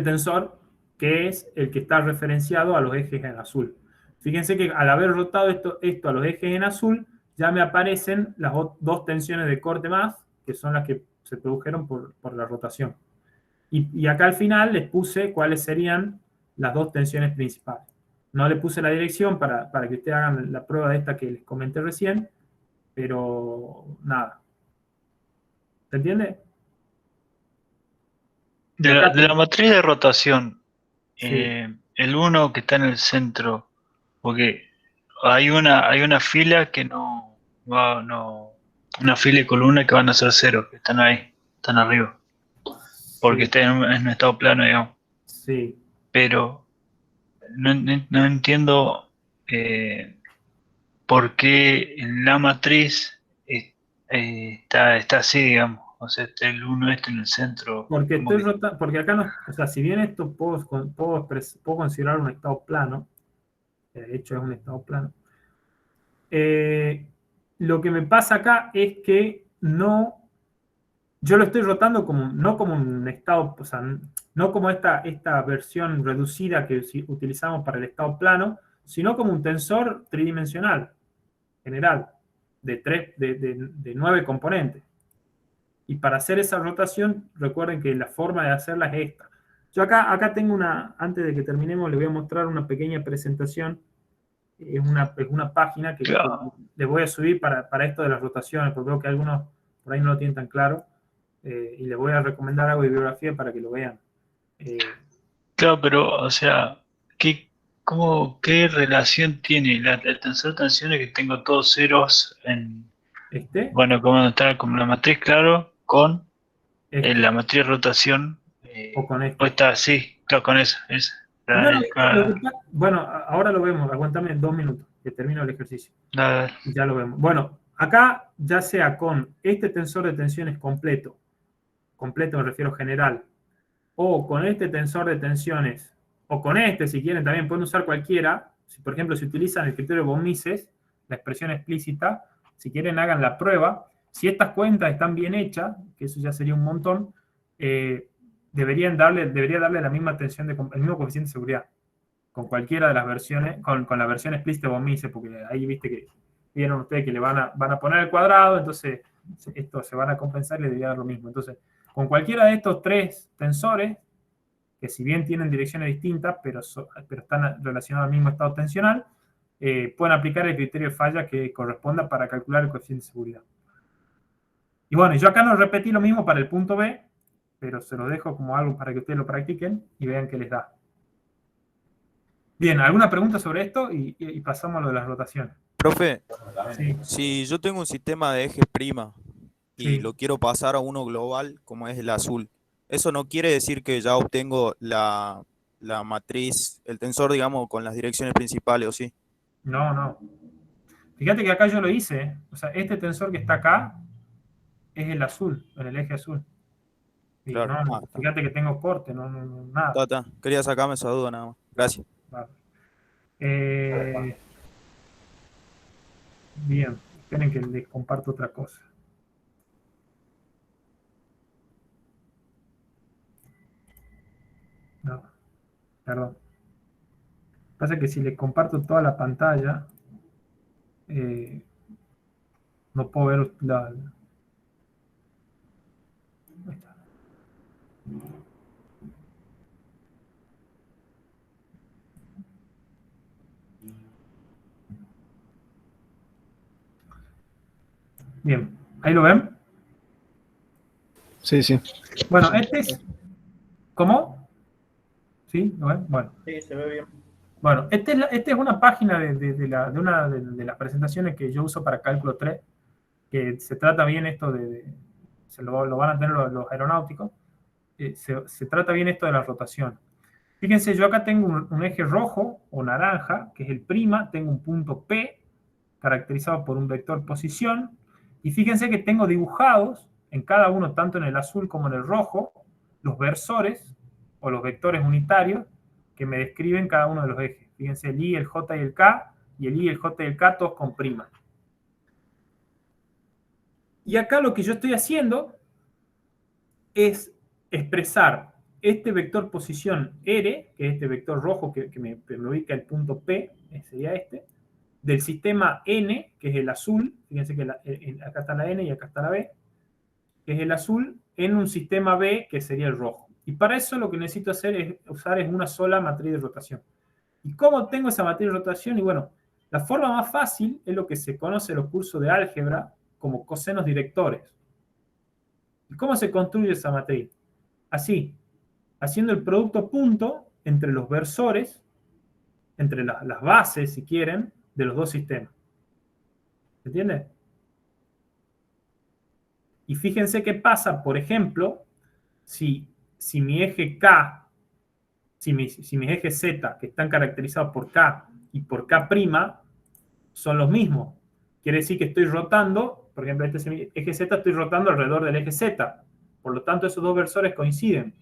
tensor, que es el que está referenciado a los ejes en azul. Fíjense que al haber rotado esto a los ejes en azul, ya me aparecen las dos tensiones de corte más, que son las que se produjeron por la rotación. Y acá al final les puse cuáles serían las dos tensiones principales. No le puse la dirección para que ustedes hagan la prueba de esta que les comenté recién, pero nada. ¿Se entiende? De la matriz de rotación, Sí. el 1 que está en el centro, porque hay una fila que una fila y columna que van a ser 0, que están ahí, están arriba, porque Sí. está en un estado plano, digamos. Sí. Pero no entiendo por qué en la matriz está así, digamos. O sea, está el 1 en el centro. Porque porque acá no, o sea, si bien esto puedo considerar un estado plano, de hecho es un estado plano, lo que me pasa acá es que yo lo estoy rotando no como un estado, o sea, no como esta versión reducida que utilizamos para el estado plano, sino como un tensor tridimensional general de 9 componentes. Y para hacer esa rotación, recuerden que la forma de hacerla es esta. Yo acá tengo antes de que terminemos, les voy a mostrar una pequeña presentación. Es una página que les voy a subir para esto de las rotaciones, porque veo que algunos por ahí no lo tienen tan claro. Y les voy a recomendar algo de bibliografía para que lo vean. Claro, pero, o sea, ¿qué relación tiene el tensor de tensiones que tengo todos ceros en... Bueno, como está como la matriz, claro, con la matriz de rotación. O con o está así, claro, con eso. Bueno, ahora lo vemos. Aguántame 2 minutos, que termino el ejercicio. Dale. Ya lo vemos. Bueno, acá, ya sea con este tensor de tensiones completo me refiero general, o con este tensor de tensiones, o con este, si quieren, también pueden usar cualquiera. Si, por ejemplo, si utilizan el criterio de von Mises, la expresión explícita, si quieren hagan la prueba. Si estas cuentas están bien hechas, que eso ya sería un montón, debería darle la misma tensión, el mismo coeficiente de seguridad, con cualquiera de las versiones, con la versión explícita de von Mises, porque ahí viste que vieron ustedes que le van a poner el cuadrado, entonces esto se van a compensar y le debería dar lo mismo. Entonces, con cualquiera de estos 3 tensores, que si bien tienen direcciones distintas, pero están relacionados al mismo estado tensional, pueden aplicar el criterio de falla que corresponda para calcular el coeficiente de seguridad. Y bueno, yo acá no repetí lo mismo para el punto B, pero se los dejo como algo para que ustedes lo practiquen y vean qué les da. Bien, ¿alguna pregunta sobre esto? Y pasamos a lo de las rotaciones. Profe, Sí. si yo tengo un sistema de eje prima y lo quiero pasar a uno global, como es el azul, eso no quiere decir que ya obtengo la matriz, el tensor, digamos, con las direcciones principales, ¿o sí? No. Fíjate que acá yo lo hice. O sea, este tensor que está acá es el azul, en el eje azul. Y Claro. fíjate que tengo corte, nada. Está. Quería sacarme esa duda nada más. Gracias. Vale. Bien, esperen que les comparto otra cosa. No, perdón. Pasa que si les comparto toda la pantalla, no puedo ver la... Ahí está. Bien, ¿ahí lo ven? Sí. Bueno, este es... ¿Cómo? ¿Sí? ¿Lo ven? Bueno. Sí, se ve bien. Bueno, esta es una página de una de las presentaciones que yo uso para cálculo 3, que se trata bien esto se lo van a tener los aeronáuticos, se trata bien esto de la rotación. Fíjense, yo acá tengo un eje rojo o naranja, que es el prima, tengo un punto P, caracterizado por un vector posición, y fíjense que tengo dibujados en cada uno, tanto en el azul como en el rojo, los versores o los vectores unitarios que me describen cada uno de los ejes. Fíjense, el I, el J y el K, y el I, el J y el K todos con prima. Y acá lo que yo estoy haciendo es expresar este vector posición R, que es este vector rojo que me ubica el punto P, sería este, del sistema N, que es el azul, fíjense que acá está la N y acá está la B, es el azul, en un sistema B, que sería el rojo. Y para eso lo que necesito hacer es usar una sola matriz de rotación. ¿Y cómo tengo esa matriz de rotación? Y bueno, la forma más fácil es lo que se conoce en los cursos de álgebra como cosenos directores. ¿Y cómo se construye esa matriz? Así, haciendo el producto punto entre los versores, entre las bases, si quieren, de los dos sistemas. ¿Se entiende? Y fíjense qué pasa, por ejemplo, si mi eje K, si mis ejes Z, que están caracterizados por K y por K', son los mismos. Quiere decir que estoy rotando, por ejemplo, este es mi eje Z, estoy rotando alrededor del eje Z. Por lo tanto, esos dos versores coinciden.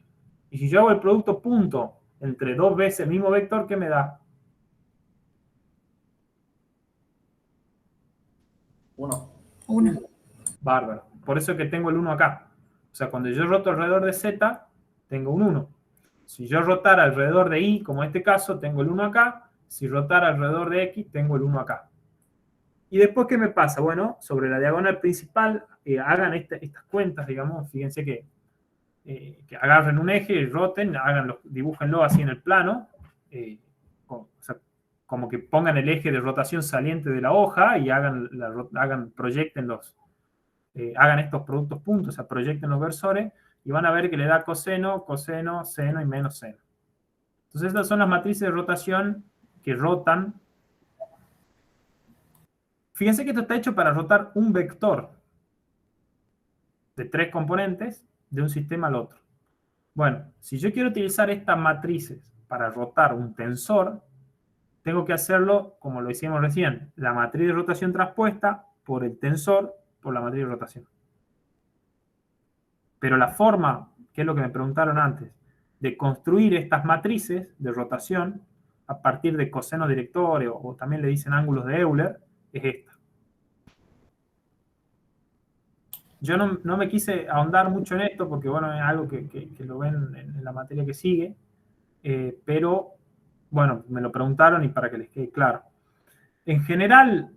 Y si yo hago el producto punto entre dos veces el mismo vector, ¿qué me da? 1. Bárbaro. Por eso es que tengo el 1 acá. O sea, cuando yo roto alrededor de Z, tengo un 1. Si yo rotara alrededor de Y, como en este caso, tengo el 1 acá. Si rotara alrededor de X, tengo el 1 acá. ¿Y después qué me pasa? Bueno, sobre la diagonal principal, hagan estas cuentas, digamos. Fíjense que agarren un eje y roten, dibújenlo así en el plano. O sea, como que pongan el eje de rotación saliente de la hoja y proyecten hagan estos productos puntos, o sea, proyecten los versores y van a ver que le da coseno, coseno, seno y menos seno. Entonces estas son las matrices de rotación que rotan. Fíjense que esto está hecho para rotar un vector de 3 componentes de un sistema al otro. Bueno, si yo quiero utilizar estas matrices para rotar un tensor, tengo que hacerlo como lo hicimos recién, la matriz de rotación transpuesta por el tensor por la matriz de rotación. Pero la forma, que es lo que me preguntaron antes, de construir estas matrices de rotación a partir de cosenos directores o también le dicen ángulos de Euler, es esta. Yo no me quise ahondar mucho en esto porque, bueno, es algo que lo ven en la materia que sigue, pero, bueno, me lo preguntaron y para que les quede claro. En general,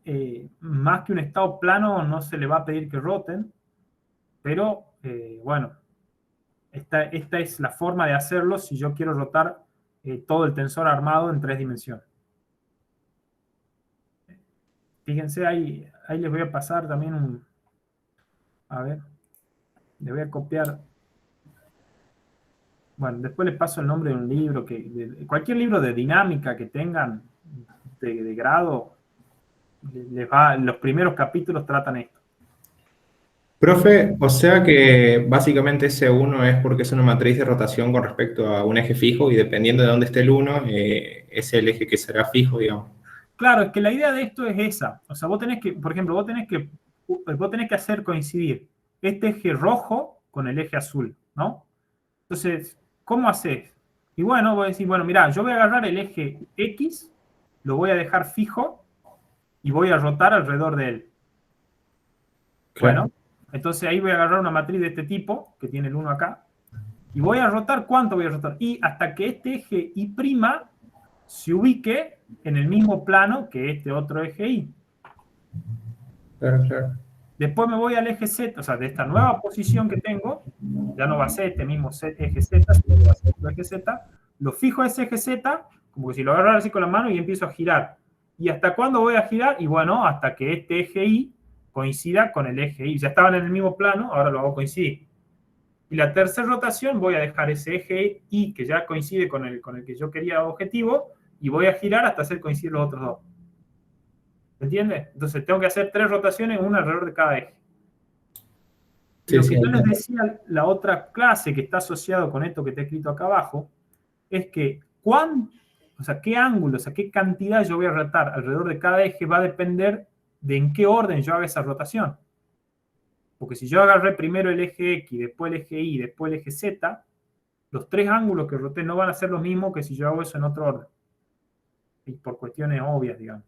más que un estado plano no se le va a pedir que roten, pero, bueno, esta es la forma de hacerlo si yo quiero rotar todo el tensor armado en 3 dimensiones. Fíjense, ahí les voy a pasar también a ver, les voy a copiar. Bueno, después les paso el nombre de un libro, cualquier libro de dinámica que tengan de grado, los primeros capítulos tratan esto. Profe, o sea que básicamente ese 1 es porque es una matriz de rotación con respecto a un eje fijo y dependiendo de dónde esté el 1, es el eje que será fijo, digamos. Claro, es que la idea de esto es esa. O sea, vos tenés que, por ejemplo, vos tenés que hacer coincidir este eje rojo con el eje azul, ¿no? Entonces, ¿cómo haces? Y bueno, voy a decir, bueno, mirá, yo voy a agarrar el eje X, lo voy a dejar fijo y voy a rotar alrededor de él. Claro. Bueno, entonces ahí voy a agarrar una matriz de este tipo, que tiene el 1 acá, y voy a rotar, ¿cuánto voy a rotar? Y hasta que este eje Y' se ubique en el mismo plano que este otro eje Y. Claro, claro. Después me voy al eje Z, o sea, de esta nueva posición que tengo, ya no va a ser este mismo eje Z, sino que va a ser otro eje Z, lo fijo a ese eje Z, como que si lo agarro así con la mano y empiezo a girar. ¿Y hasta cuándo voy a girar? Y bueno, hasta que este eje Y coincida con el eje Y. Ya estaban en el mismo plano, ahora lo hago coincidir. Y la tercera rotación voy a dejar ese eje Y que ya coincide con el que yo quería objetivo y voy a girar hasta hacer coincidir los otros dos. ¿Entiendes? Entonces tengo que hacer 3 rotaciones, una alrededor de cada eje. Sí, Lo que sí, yo les decía, la otra clase que está asociado con esto que te he escrito acá abajo, es que qué ángulo, o sea, qué cantidad yo voy a rotar alrededor de cada eje va a depender de en qué orden yo haga esa rotación. Porque si yo agarré primero el eje X, después el eje Y, después el eje Z, los 3 ángulos que roté no van a ser los mismos que si yo hago eso en otro orden. Y por cuestiones obvias, digamos.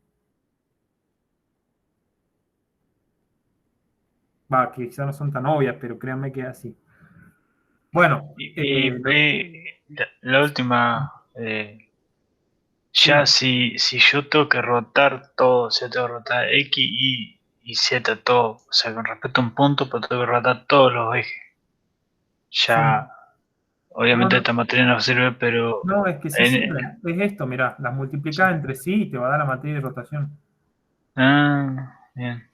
Que quizás no son tan obvias, pero créanme que es así. Bueno. La última, ya si yo tengo que rotar todo, o sea, tengo que rotar X, Y y Z todo. O sea, con respecto a un punto, pues tengo que rotar todos los ejes. Ya, obviamente No, esta materia no sirve, pero no, es que sí sirven. Es esto, mirá, las multiplicás entre sí y te va a dar la matriz de rotación. Bien.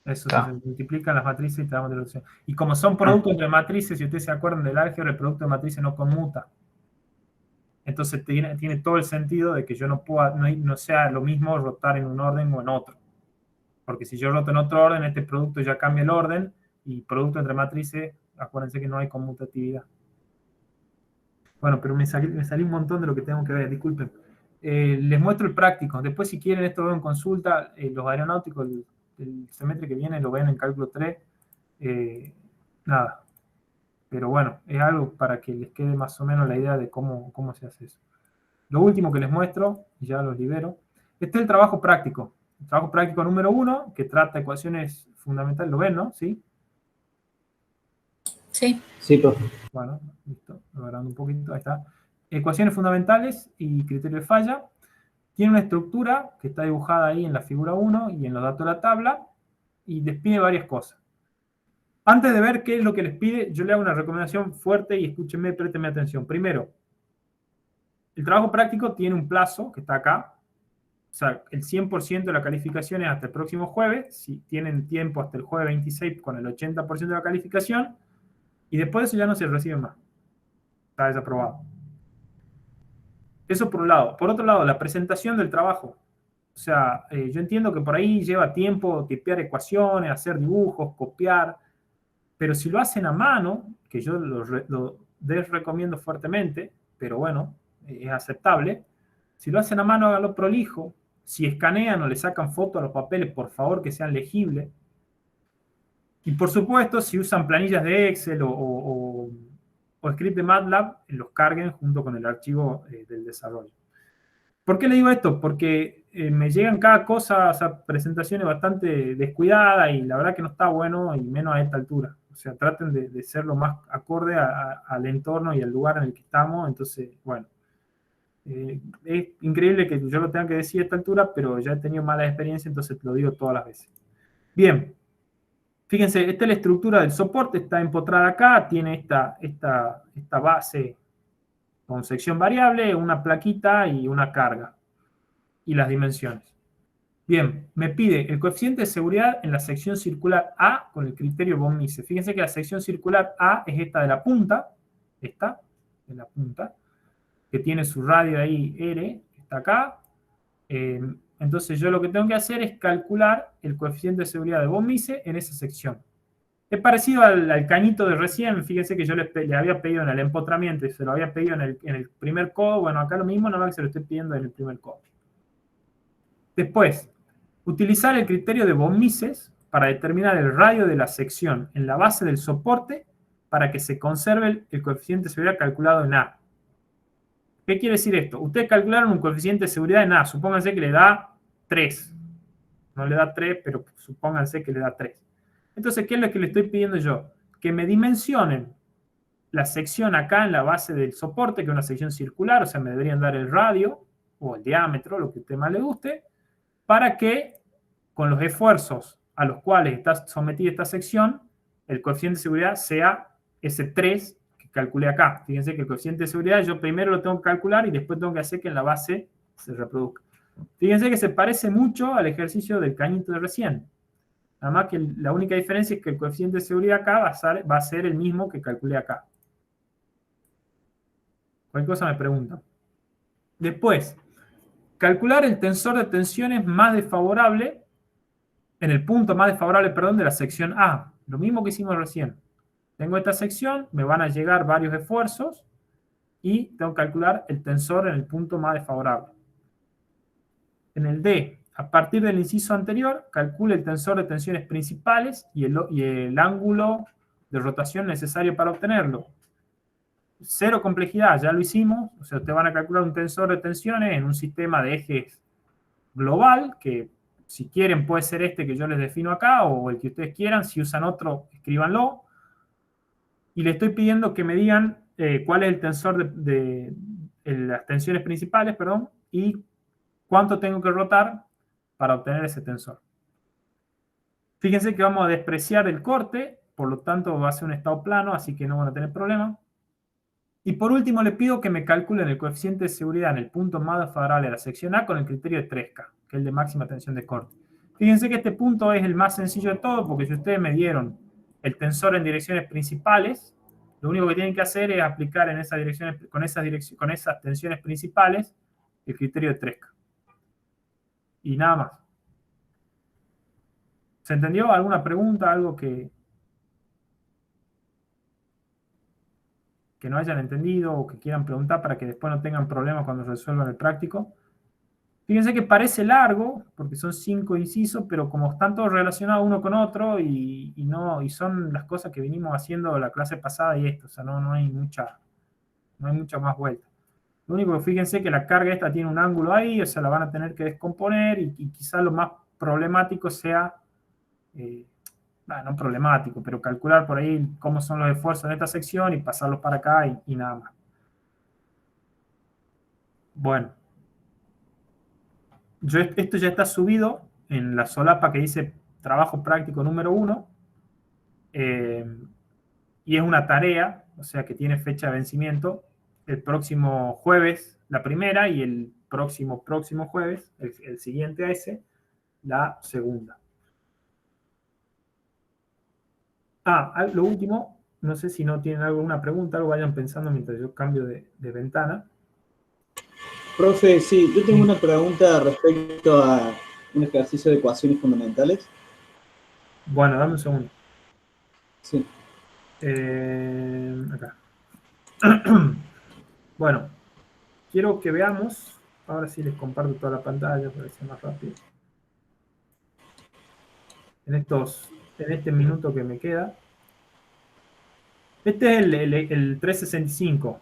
Eso sí, se multiplican las matrices y te da matriz de rotación. Y como son productos entre matrices, si ustedes se acuerdan del álgebra, el producto de matrices no conmuta. Entonces tiene todo el sentido de que yo no pueda, no sea lo mismo rotar en un orden o en otro. Porque si yo roto en otro orden, este producto ya cambia el orden, y producto entre matrices, acuérdense que no hay conmutatividad. Bueno, pero me salí un montón de lo que tengo que ver, disculpen. Les muestro el práctico. Después, si quieren, esto lo ven en consulta. Los aeronáuticos, el semestre que viene, lo ven en cálculo 3. Nada. Pero bueno, es algo para que les quede más o menos la idea de cómo se hace eso. Lo último que les muestro, y ya los libero, este es el trabajo práctico. El trabajo práctico número 1, que trata ecuaciones fundamentales. ¿Lo ven, no? ¿Sí? Sí. Sí, profe. Bueno, listo. Logrando un poquito, ahí está. Ecuaciones fundamentales y criterio de falla. Tiene una estructura que está dibujada ahí en la figura 1 y en los datos de la tabla, y les pide varias cosas. Antes de ver qué es lo que les pide, yo le hago una recomendación fuerte y escúchenme, préstenme atención. Primero, el trabajo práctico tiene un plazo que está acá. O sea, el 100% de la calificación es hasta el próximo jueves. Si tienen tiempo hasta el jueves 26 con el 80% de la calificación, y después de eso ya no se recibe más. Está desaprobado. Eso por un lado. Por otro lado, la presentación del trabajo. O sea, yo entiendo que por ahí lleva tiempo tipear ecuaciones, hacer dibujos, copiar, pero si lo hacen a mano, que yo lo recomiendo fuertemente, pero bueno, es aceptable. Si lo hacen a mano, háganlo prolijo. Si escanean o le sacan fotos a los papeles, por favor, que sean legibles. Y por supuesto, si usan planillas de Excel o script de MATLAB, los carguen junto con el archivo del desarrollo. ¿Por qué le digo esto? Porque me llegan cada cosa, o sea, presentaciones bastante descuidadas, y la verdad que no está bueno, y menos a esta altura. O sea, traten de ser lo más acorde al entorno y al lugar en el que estamos. Entonces, bueno, es increíble que yo lo tenga que decir a esta altura, pero ya he tenido mala experiencia, entonces lo digo todas las veces. Bien. Fíjense, esta es la estructura del soporte, está empotrada acá, tiene esta base con sección variable, una plaquita y una carga, y las dimensiones. Bien, me pide el coeficiente de seguridad en la sección circular A con el criterio von Mises. Fíjense que la sección circular A es esta de la punta, esta de la punta, que tiene su radio ahí R, que está acá. Entonces yo lo que tengo que hacer es calcular el coeficiente de seguridad de von Mises en esa sección. Es parecido al cañito de recién. Fíjense que yo le había pedido en el empotramiento y se lo había pedido en el primer codo. Bueno, acá lo mismo, nada más que se lo estoy pidiendo en el primer codo. Después, utilizar el criterio de von Mises para determinar el radio de la sección en la base del soporte para que se conserve el coeficiente de seguridad calculado en A. ¿Qué quiere decir esto? Ustedes calcularon un coeficiente de seguridad en A. Supónganse que le da 3. No le da 3, pero supónganse que le da 3. Entonces, ¿qué es lo que le estoy pidiendo yo? Que me dimensionen la sección acá en la base del soporte, que es una sección circular, o sea, me deberían dar el radio o el diámetro, lo que a usted más le guste, para que con los esfuerzos a los cuales está sometida esta sección, el coeficiente de seguridad sea ese 3 que calculé acá. Fíjense que el coeficiente de seguridad yo primero lo tengo que calcular y después tengo que hacer que en la base se reproduzca. Fíjense que se parece mucho al ejercicio del cañito de recién. Nada más que la única diferencia es que el coeficiente de seguridad acá va a ser el mismo que calculé acá. Cualquier cosa me preguntan. Después, calcular el tensor de tensiones más desfavorable, en el punto más desfavorable, perdón, de la sección A. Lo mismo que hicimos recién. Tengo esta sección, me van a llegar varios esfuerzos y tengo que calcular el tensor en el punto más desfavorable. En el D, a partir del inciso anterior, calcule el tensor de tensiones principales y el ángulo de rotación necesario para obtenerlo. Cero complejidad, ya lo hicimos. O sea, ustedes van a calcular un tensor de tensiones en un sistema de ejes global, que si quieren puede ser este que yo les defino acá, o el que ustedes quieran. Si usan otro, escríbanlo. Y le estoy pidiendo que me digan cuál es el tensor de las tensiones principales, perdón, y cuánto tengo que rotar para obtener ese tensor. Fíjense que vamos a despreciar el corte, por lo tanto va a ser un estado plano, así que no van a tener problema. Y por último les pido que me calculen el coeficiente de seguridad en el punto más favorable a la sección A con el criterio de 3K, que es el de máxima tensión de corte. Fíjense que este punto es el más sencillo de todo, porque si ustedes me dieron el tensor en direcciones principales, lo único que tienen que hacer es aplicar en esas direcciones, con esas tensiones principales el criterio de 3K. Y nada más. ¿Se entendió? ¿Alguna pregunta? ¿Algo que no hayan entendido o que quieran preguntar para que después no tengan problemas cuando resuelvan el práctico? Fíjense que parece largo, porque son 5 incisos, pero como están todos relacionados uno con otro y son las cosas que vinimos haciendo la clase pasada y esto, o sea, no hay mucha más vuelta. Lo único que fíjense que la carga esta tiene un ángulo ahí, o sea, la van a tener que descomponer y quizás lo más problemático sea, no problemático, pero calcular por ahí cómo son los esfuerzos en esta sección y pasarlos para acá y nada más. Bueno. Esto ya está subido en la solapa que dice trabajo práctico número 1. Y es una tarea, o sea que tiene fecha de vencimiento. El próximo jueves la primera y el próximo jueves, el siguiente a ese, la segunda. Lo último, no sé si no tienen alguna pregunta, algo vayan pensando mientras yo cambio de ventana. Profe, sí, yo tengo una pregunta respecto a un ejercicio de ecuaciones fundamentales. Bueno, dame un segundo. Sí. Acá. Bueno, quiero que veamos, ahora sí les comparto toda la pantalla para que sea más rápido. En este minuto que me queda. Este es el 365.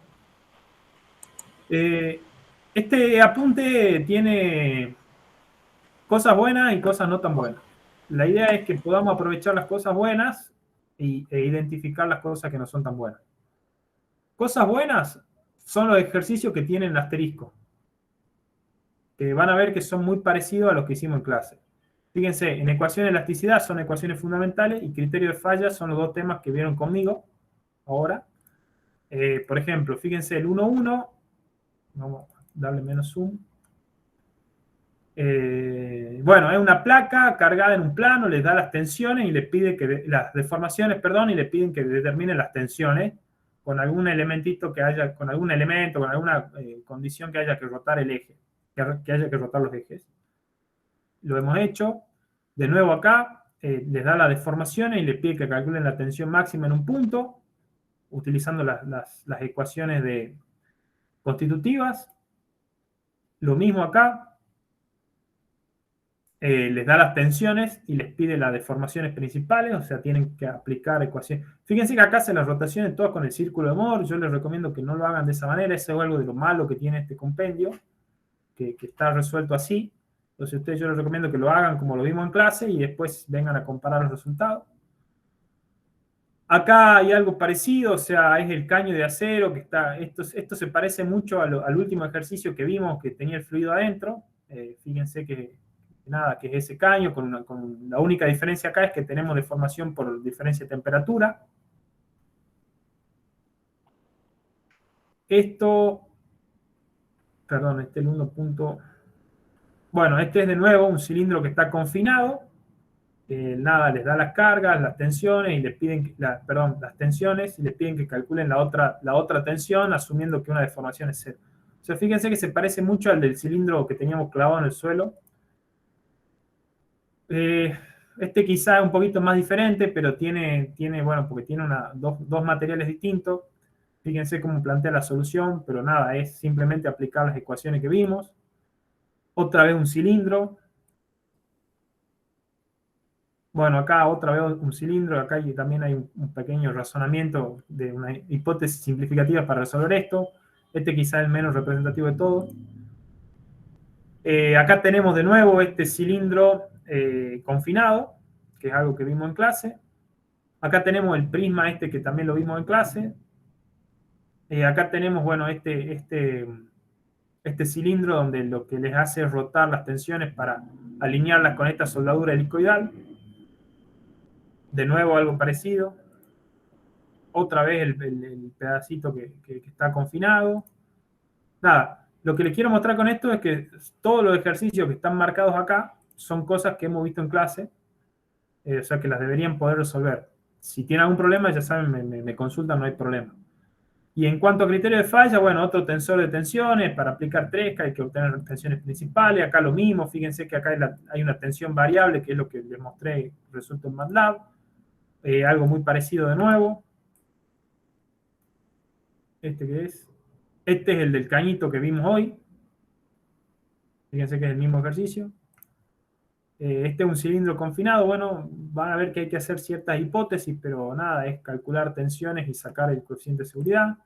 Este apunte tiene cosas buenas y cosas no tan buenas. La idea es que podamos aprovechar las cosas buenas e identificar las cosas que no son tan buenas. Cosas buenas son los ejercicios que tienen asterisco, que van a ver que son muy parecidos a los que hicimos en clase. Fíjense, en ecuación de elasticidad son ecuaciones fundamentales y criterio de falla son los dos temas que vieron conmigo ahora. Por ejemplo, fíjense el 1,1. Vamos a darle menos zoom. Bueno, es una placa cargada en un plano, les da las tensiones y les pide que las deformaciones, perdón, y le piden que determinen las tensiones con algún elementito que haya, con algún elemento, con alguna condición que haya que rotar el eje, que haya que rotar los ejes. Lo hemos hecho. De nuevo acá, les da las deformaciones y les pide que calculen la tensión máxima en un punto, utilizando las ecuaciones constitutivas. Lo mismo acá. Les da las tensiones y les pide las deformaciones principales, o sea, tienen que aplicar ecuaciones. Fíjense que acá hacen las rotaciones todas con el círculo de Mohr. Yo les recomiendo que no lo hagan de esa manera. Eso es algo de lo malo que tiene este compendio, que está resuelto así. Entonces yo les recomiendo que lo hagan como lo vimos en clase y después vengan a comparar los resultados. Acá hay algo parecido, o sea, es el caño de acero que está. Esto se parece mucho al último ejercicio que vimos que tenía el fluido adentro. Fíjense que es ese caño, con la única diferencia acá es que tenemos deformación por diferencia de temperatura. Perdón, este es el 1. Bueno, este es de nuevo un cilindro que está confinado. Les da las cargas, las tensiones, y les piden, las tensiones, y les piden que calculen la otra tensión, asumiendo que una deformación es 0. O sea, fíjense que se parece mucho al del cilindro que teníamos clavado en el suelo. Este quizá es un poquito más diferente, pero bueno, porque tiene dos materiales distintos. Fíjense cómo plantea la solución, pero nada, es simplemente aplicar las ecuaciones que vimos. Otra vez un cilindro. Bueno, acá otra vez un cilindro, acá también hay un pequeño razonamiento de una hipótesis simplificativa para resolver esto. Este quizá es el menos representativo de todos. Acá tenemos de nuevo este cilindro confinado, que es algo que vimos en clase. Acá tenemos el prisma que también lo vimos en clase. Acá tenemos, bueno, este cilindro donde lo que les hace es rotar las tensiones para alinearlas con esta soldadura helicoidal. De nuevo algo parecido. Otra vez el pedacito que está confinado. Nada, lo que les quiero mostrar con esto es que todos los ejercicios que están marcados acá son cosas que hemos visto en clase, o sea que las deberían poder resolver. Si tienen algún problema, ya saben, me consultan, no hay problema. Y en cuanto a criterio de falla, bueno, otro tensor de tensiones, para aplicar Tresca hay que obtener tensiones principales, acá lo mismo, fíjense que acá hay una tensión variable, que es lo que les mostré, resulta en MATLAB, algo muy parecido de nuevo. ¿Este qué es? Este es el del cañito que vimos hoy. Fíjense que es el mismo ejercicio. Este es un cilindro confinado. Bueno, van a ver que hay que hacer ciertas hipótesis, pero nada, es calcular tensiones y sacar el coeficiente de seguridad.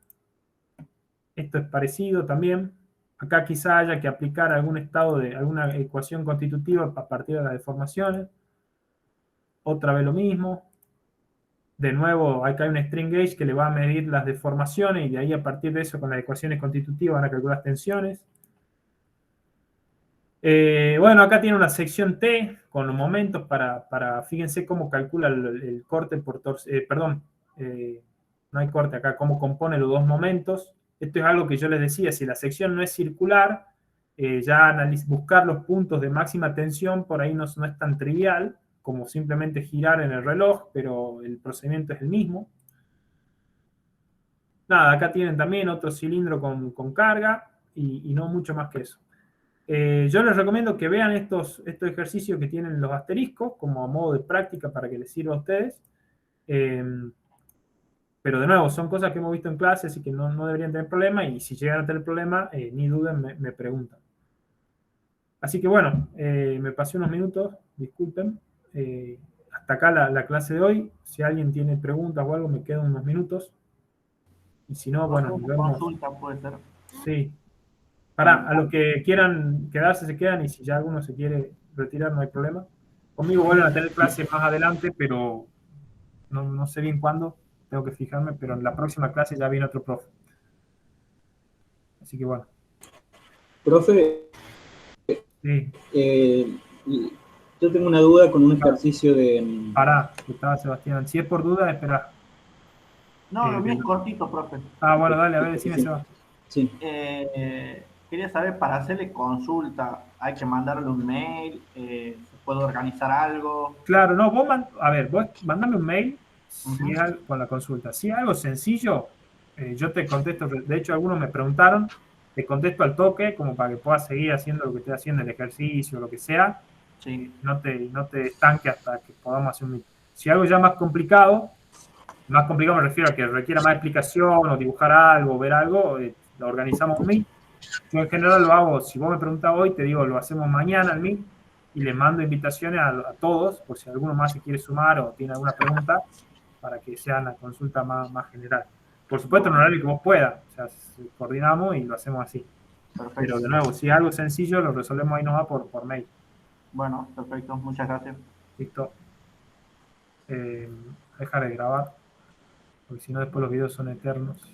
Esto es parecido también. Acá quizá haya que aplicar algún estado de alguna ecuación constitutiva a partir de las deformaciones. Otra vez lo mismo. De nuevo, acá hay un string gauge que le va a medir las deformaciones y de ahí a partir de eso con las ecuaciones constitutivas van a calcular tensiones. Bueno, acá tiene una sección T con los momentos para fíjense cómo calcula el corte por torsión. Perdón, no hay corte acá, cómo compone los dos momentos. Esto es algo que yo les decía, si la sección no es circular, ya buscar los puntos de máxima tensión por ahí no es tan trivial como simplemente girar en el reloj, pero el procedimiento es el mismo. Nada, acá tienen también otro cilindro con carga y no mucho más que eso. Yo les recomiendo que vean estos ejercicios que tienen los asteriscos como a modo de práctica para que les sirva a ustedes. Pero de nuevo, son cosas que hemos visto en clase, así que no deberían tener problema, y si llegan a tener problema, ni duden, me preguntan. Así que bueno, me pasé unos minutos, disculpen. Hasta acá la clase de hoy. Si alguien tiene preguntas o algo, me quedan unos minutos. Y si no, bueno, nos vemos. Consulta puede ser. Sí. A los que quieran quedarse, se quedan, y si ya alguno se quiere retirar, no hay problema. Conmigo vuelven a tener clase más adelante, pero no sé bien cuándo, tengo que fijarme, pero en la próxima clase ya viene otro profe. Así que bueno. Profe, sí. Yo tengo una duda con un ejercicio de... Pará, que estaba Sebastián. Si es por duda, espera. No, lo mío es cortito, profe. Bueno, dale, a ver, decime, Sebastián. Sí. Quería saber, para hacerle consulta, ¿hay que mandarle un mail? ¿Se puede organizar algo? Claro, no, vos mandame un mail si es algo, con la consulta. Si es algo sencillo, yo te contesto. De hecho, algunos me preguntaron, te contesto al toque, como para que puedas seguir haciendo lo que estés haciendo, el ejercicio, lo que sea. Sí. No te estanque hasta que podamos hacer un meet. Si algo ya más complicado me refiero a que requiera más explicación o dibujar algo, ver algo, lo organizamos un meet. Yo en general lo hago, si vos me preguntás hoy, te digo, lo hacemos mañana al meet y les mando invitaciones a todos, por si alguno más se quiere sumar o tiene alguna pregunta, para que sea una consulta más general. Por supuesto, en horario que vos puedas, o sea, coordinamos y lo hacemos así. Perfecto. Pero de nuevo, si es algo sencillo, lo resolvemos ahí nomás por mail. Bueno, perfecto, muchas gracias. Listo. Dejar de grabar, porque si no después los videos son eternos.